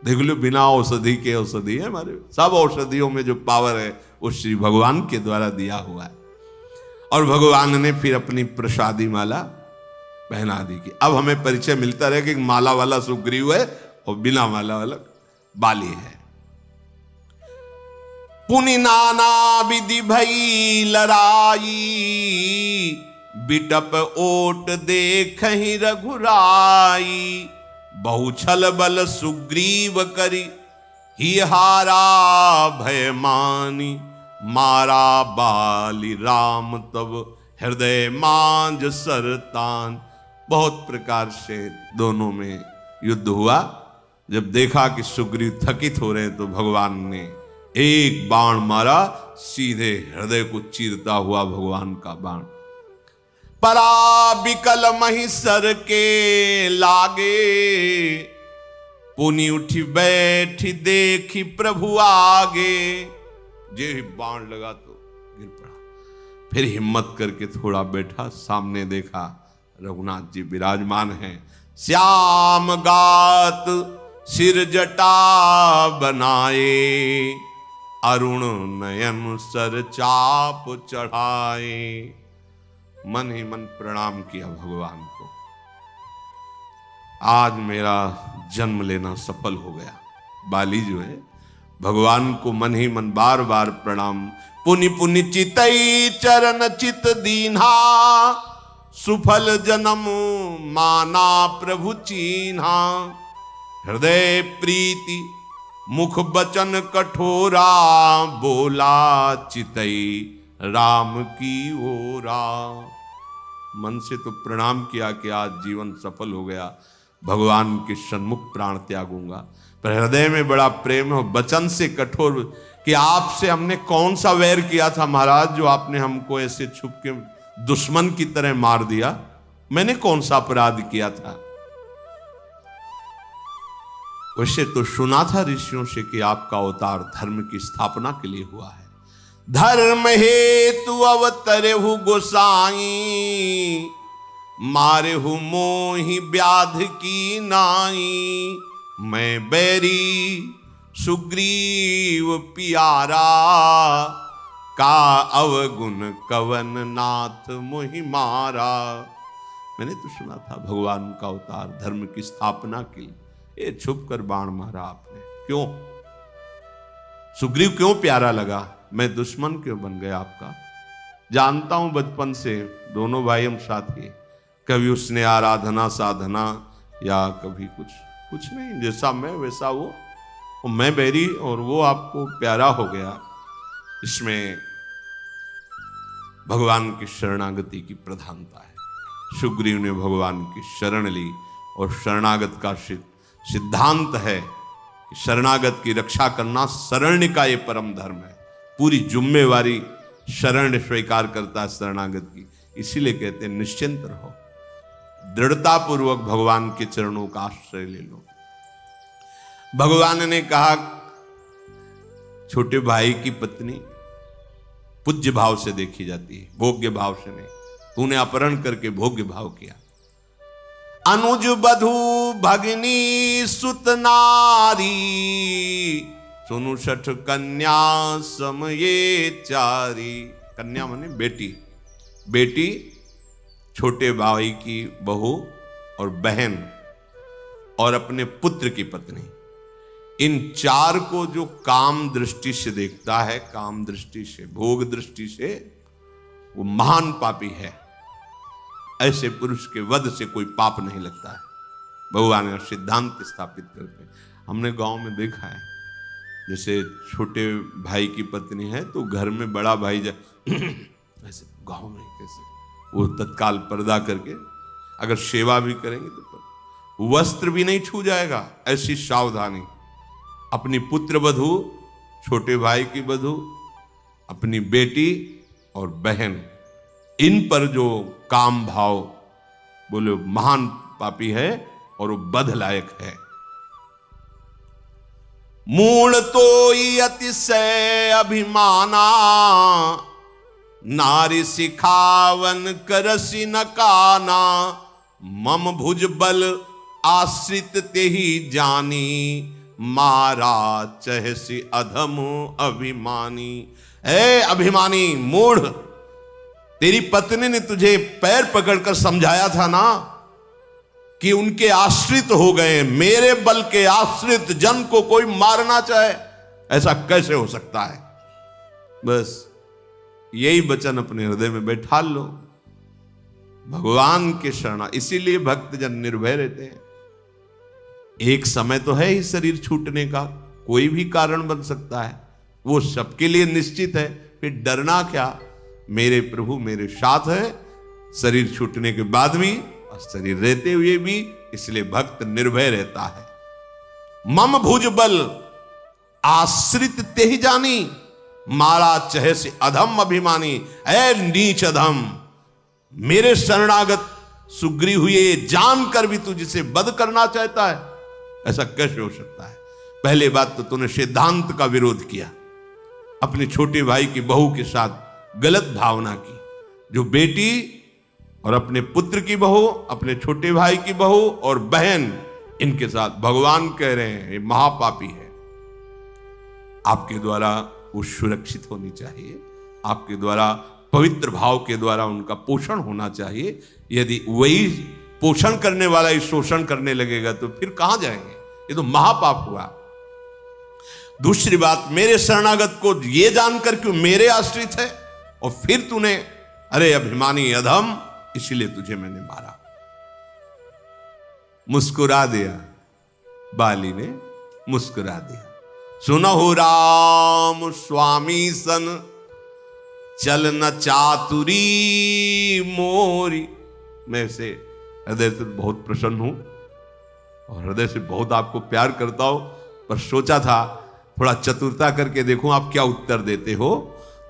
देख लो, बिना औषधि के औषधि है हमारे। सब औषधियों में जो पावर है वो श्री भगवान के द्वारा दिया हुआ है। और भगवान ने फिर अपनी प्रसादी माला पहना दी कि अब हमें परिचय मिलता रहे कि माला वाला सुग्रीव है और बिना माला वाला। बाली है। पुनि नाना विधि भई लड़ाई, बिटप ओट देखहि रघुराई। बहु छल बल सुग्रीव करी, ही हारा भय मानी। मारा बाली राम तब हृदय मांझ सरतान। बहुत प्रकार से दोनों में युद्ध हुआ। जब देखा कि सुग्रीव थकित हो रहे तो भगवान ने एक बाण मारा, सीधे हृदय को चीरता हुआ भगवान का बाण। परा बिकल महिसर के लागे, पुनि उठी बैठी देखी प्रभु आगे। जे बाण लगा तो गिर पड़ा, फिर हिम्मत करके थोड़ा बैठा, सामने देखा रघुनाथ जी विराजमान हैं। श्याम गात सिर जटा बनाए, अरुण नयन सर चाप चढ़ाए। मन ही मन प्रणाम किया भगवान को, आज मेरा जन्म लेना सफल हो गया। बाली जो है भगवान को मन ही मन बार बार प्रणाम। पुनि पुनि चितई चरण चित दीन्हा, सुफल जन्म माना प्रभु चीन्हा। हृदय प्रीति मुख बचन कठोरा, बोला चितई राम की ओरा। मन से तो प्रणाम किया कि आज जीवन सफल हो गया, भगवान के सन्मुख प्राण त्यागूंगा, पर हृदय में बड़ा प्रेम है। वचन से कठोर कि आपसे हमने कौन सा वैर किया था महाराज, जो आपने हमको ऐसे छुप के दुश्मन की तरह मार दिया। मैंने कौन सा अपराध किया था। वैसे तो सुना था ऋषियों से कि आपका अवतार धर्म की स्थापना के लिए हुआ है। धर्म हेतु अवतरेहु गोसाई, मारेहु मोहि व्याध की नाई। मैं बैरी सुग्रीव पियारा, का अवगुण कवन नाथ मोहि मारा। मैंने तो सुना था भगवान का अवतार धर्म की स्थापना के लिए, ये छुप कर बाण मारा आपने, क्यों? सुग्रीव क्यों प्यारा लगा? मैं दुश्मन क्यों बन गया आपका? जानता हूं बचपन से दोनों भाई हम साथी, कभी उसने आराधना साधना या कभी कुछ नहीं, जैसा मैं वैसा वो मैं बैरी और वो आपको प्यारा हो गया। इसमें भगवान की शरणागति की प्रधानता है। सुग्रीव ने भगवान की शरण ली और शरणागत का सिद्धांत है कि शरणागत की रक्षा करना शरण्य का ये परम धर्म है। पूरी जिम्मेवारी शरण स्वीकार करता है शरणागत की, इसीलिए कहते हैं निश्चिंत रहो, दृढ़ता पूर्वक भगवान के चरणों का आश्रय ले लो। भगवान ने कहा छोटे भाई की पत्नी पूज्य भाव से देखी जाती है, भोग्य भाव से नहीं। तूने अपहरण करके भोग्य भाव किया। अनुज बधू भगनी सुत नारी, सुनु सठ कन्या समये चारी। कन्या माने बेटी, बेटी छोटे भाई की बहू और बहन और अपने पुत्र की पत्नी, इन चार को जो काम दृष्टि से देखता है, काम दृष्टि से, भोग दृष्टि से, वो महान पापी है। ऐसे पुरुष के वध से कोई पाप नहीं लगता है। भगवान ने सिद्धांत स्थापित करके हमने गांव में देखा है, जैसे छोटे भाई की पत्नी है तो घर में बड़ा भाई ऐसे गांव में कैसे वो तत्काल पर्दा करके अगर सेवा भी करेंगे तो वस्त्र भी नहीं छू जाएगा, ऐसी सावधानी। अपनी पुत्र वधू, छोटे भाई की वधू, अपनी बेटी और बहन, इन पर जो काम भाव बोले महान पापी है और वो बध लायक है। मूल तो अतिशय अभिमाना, नारी सिखावन करसी न काना। मम भुज बल आश्रित ते ही जानी, मारा चहसी अधम अभिमानी। ए अभिमानी मूढ़, तेरी पत्नी ने तुझे पैर पकड़कर समझाया था ना कि उनके आश्रित हो गए। मेरे बल के आश्रित जन को कोई मारना चाहे, ऐसा कैसे हो सकता है? बस यही वचन अपने हृदय में बैठा लो, भगवान के शरण। इसीलिए भक्तजन निर्भय रहते हैं। एक समय तो है ही शरीर छूटने का, कोई भी कारण बन सकता है, वो सबके लिए निश्चित है। फिर डरना क्या? मेरे प्रभु मेरे साथ है, शरीर छूटने के बाद भी और शरीर रहते हुए भी। इसलिए भक्त निर्भय रहता है। मम भुज बल आश्रित ते ही जानी, मारा चहे से अधम अभिमानी। ऐ नीच अधम, मेरे शरणागत सुग्रीव हुए जानकर भी तू जिसे वध करना चाहता है, ऐसा कैसे हो सकता है? पहले बात तो तूने सिद्धांत का विरोध किया, अपने छोटे भाई की बहू के साथ गलत भावना की। जो बेटी और अपने पुत्र की बहू, अपने छोटे भाई की बहू और बहन, इनके साथ भगवान कह रहे हैं ये महापापी है। आपके द्वारा वो सुरक्षित होनी चाहिए, आपके द्वारा पवित्र भाव के द्वारा उनका पोषण होना चाहिए। यदि वही पोषण करने वाला ही शोषण करने लगेगा तो फिर कहां जाएंगे? ये तो महापाप हुआ। दूसरी बात, मेरे शरणागत को ये जानकर क्यों मेरे आश्रित है, और फिर तूने अरे अभिमानी अधम, इसीलिए तुझे मैंने मारा। मुस्कुरा दिया, बाली ने मुस्कुरा दिया। सुनहु राम स्वामी सन, चल न चातुरी मोरी। मैं से हृदय से बहुत प्रसन्न हूं और हृदय से बहुत आपको प्यार करता हूं, पर सोचा था थोड़ा चतुरता करके देखूं आप क्या उत्तर देते हो।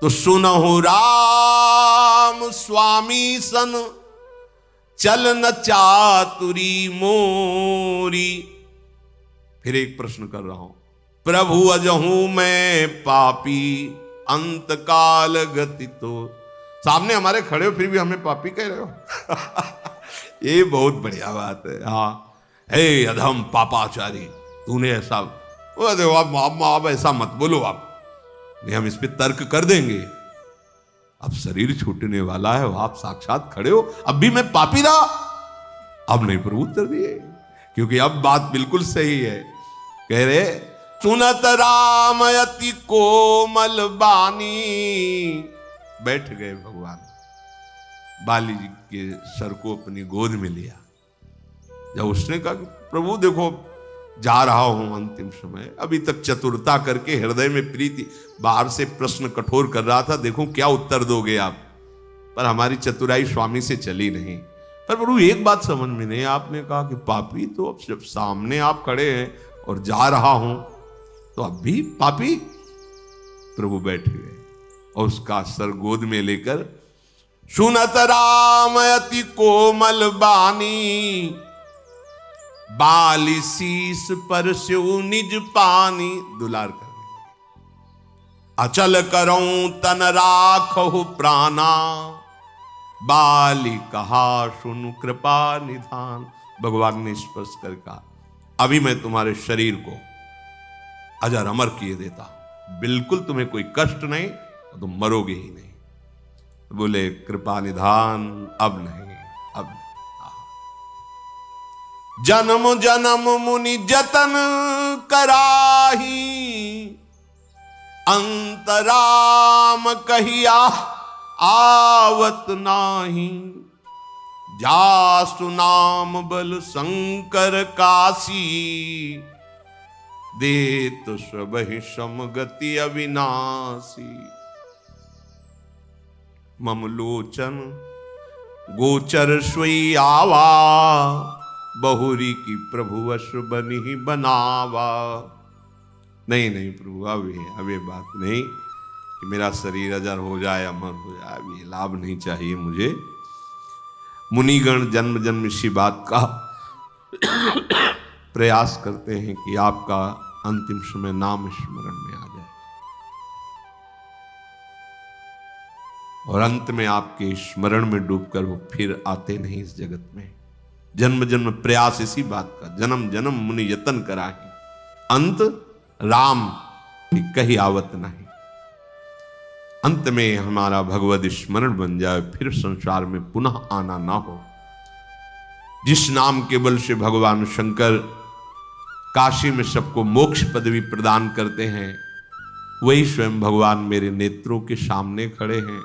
तो सुनहु राम स्वामी सन, चल न चातुरी मोरी। फिर एक प्रश्न कर रहा हूं, प्रभु अजहूं मैं पापी, अंत काल गति तो। सामने हमारे खड़े हो फिर भी हमें पापी कह रहे हो। ये बहुत बढ़िया बात है। हाँ, हे अधम पापाचारी, तूने ऐसा, आप ऐसा मत बोलो, आप नहीं, हम इस पे तर्क कर देंगे। अब शरीर छूटने वाला है, आप साक्षात खड़े हो, अब भी मैं पापी रहा? अब नहीं प्रभु उत्तर दिए, क्योंकि अब बात बिल्कुल सही है। कह रहे सुनत राम अति कोमल बानी। बैठ गए भगवान, बाली जी के सर को अपनी गोद में लिया। जब उसने कहा कि प्रभु देखो जा रहा हूं अंतिम समय, अभी तक चतुरता करके हृदय में प्रीति, बाहर से प्रश्न कठोर कर रहा था, देखो क्या उत्तर दोगे आप, पर हमारी चतुराई स्वामी से चली नहीं। पर प्रभु एक बात समझ में नहीं, आपने कहा कि पापी, तो अब जब सामने आप खड़े हैं और जा रहा हूं तो अब भी पापी? प्रभु बैठे हुए और उसका सर गोद में लेकर सुनत राम अति कोमल बानी, बाली शीस पर स्यु निज पानी। दुलार करने, अचल करऊं तन राखहु प्राणा, बाली कहा सुनु कृपा निधान। भगवान ने स्पर्श कर कहा, अभी मैं तुम्हारे शरीर को अजर अमर किए देता हूं, बिल्कुल तुम्हें कोई कष्ट नहीं, तुम मरोगे ही नहीं। बोले कृपा निधान, अब नहीं, अब नहीं। जन्म जन्म मुनि जतन कराही, अंतराम कहिया आवत नाही। जासु नाम बल शंकर काशी, देत सबहि समगति अविनाशी। मम लोचन गोचर सोई आवा, बहुरी की प्रभु वश बनी बनावा। नहीं नहीं प्रभु, अब ये बात नहीं कि मेरा शरीर अजर हो जाए, अमर हो जाए, अब ये लाभ नहीं चाहिए मुझे। मुनिगण जन्म जन्म इसी बात का प्रयास करते हैं कि आपका अंतिम समय नाम स्मरण में आ जाए, और अंत में आपके स्मरण में डूबकर वो फिर आते नहीं इस जगत में। जन्म जन्म प्रयास इसी बात का, जन्म जन्म मुनि यतन कराही, अंत राम की कही आवत नहीं। अंत में हमारा भगवत स्मरण बन जाए, फिर संसार में पुनः आना ना हो। जिस नाम के बल से भगवान शंकर काशी में सबको मोक्ष पदवी प्रदान करते हैं, वही स्वयं भगवान मेरे नेत्रों के सामने खड़े हैं।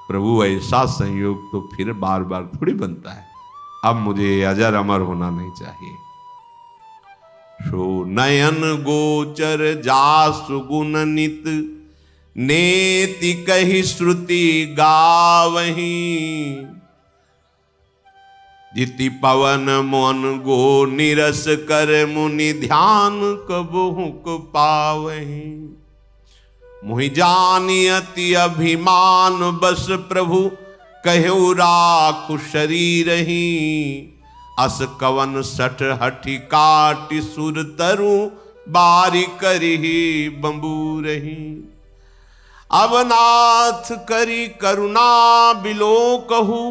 प्रभु ऐसा संयोग तो फिर बार बार थोड़ी बनता है। अब मुझे अजर अमर होना नहीं चाहिए। सो नयन गोचर जासु गुण नित, नेति कही श्रुति गावही। जिति पवन मोहन गो निरस कर, मुनि ध्यान कबहुक पावही। मुहि जानि अति अभिमान बस, प्रभु कहु राखु शरीर ही। अस कवन सठ हठि काटि सुर तरु, बारी करिहि बंबूरही। अवनाथ करी करुणा बिलो कहू,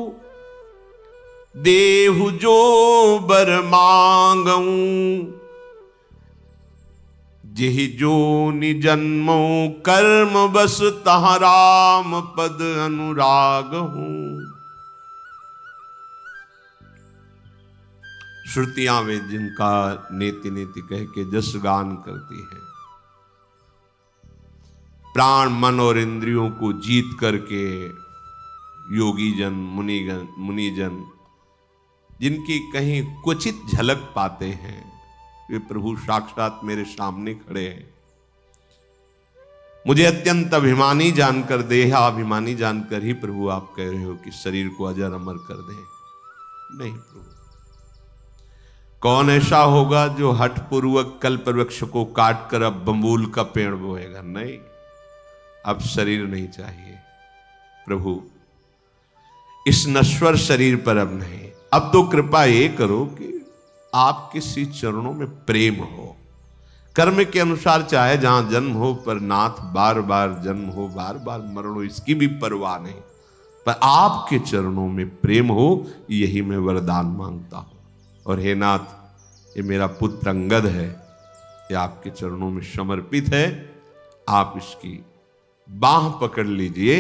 देहु जो बर मांगऊं। जिहि जो निजन्मो कर्म बस, तहाँ राम पद अनुराग हूं। श्रुतियां वे जिनका नेति नेति कह के जस गान करती है, प्राण मन और इंद्रियों को जीत करके योगी जन मुनिजन जिनकी कहीं क्वचित झलक पाते हैं, वे प्रभु साक्षात मेरे सामने खड़े हैं। मुझे अत्यंत अभिमानी जानकर, देहाभिमानी जानकर ही प्रभु आप कह रहे हो कि शरीर को अजर अमर कर दें। नहीं प्रभु, कौन ऐसा होगा जो हठपूर्वक कल्प वृक्ष को काट कर अब बंबूल का पेड़ बोएगा? नहीं, अब शरीर नहीं चाहिए प्रभु, इस नश्वर शरीर पर अब नहीं। अब तो कृपा ये करो कि आपके श्री चरणों में प्रेम हो। कर्म के अनुसार चाहे जहां जन्म हो, पर नाथ बार बार जन्म हो, बार बार मरण हो, इसकी भी परवाह नहीं, पर आपके चरणों में प्रेम हो, यही मैं वरदान मांगता हूं। और हे नाथ, ये मेरा पुत्र अंगद है, ये आपके चरणों में समर्पित है। आप इसकी बाह पकड़ लीजिए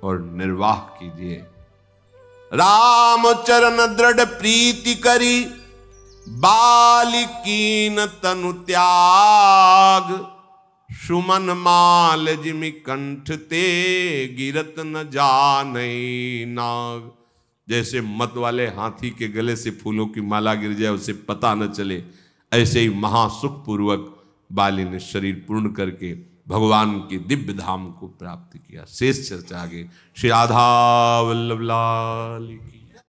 और निर्वाह कीजिए। राम चरण दृढ़ प्रीति करी, बालिकीन तनु त्याग। सुमन माल जिमि कंठ ते, गिरत न जाने नाग। जैसे मत वाले हाथी के गले से फूलों की माला गिर जाए, उसे पता न चले, ऐसे ही महासुख पूर्वक बाली ने शरीर पूर्ण करके भगवान के दिव्य धाम को प्राप्त किया। शेष चर्चा आगे। श्री राधा वल्लभ लाल की।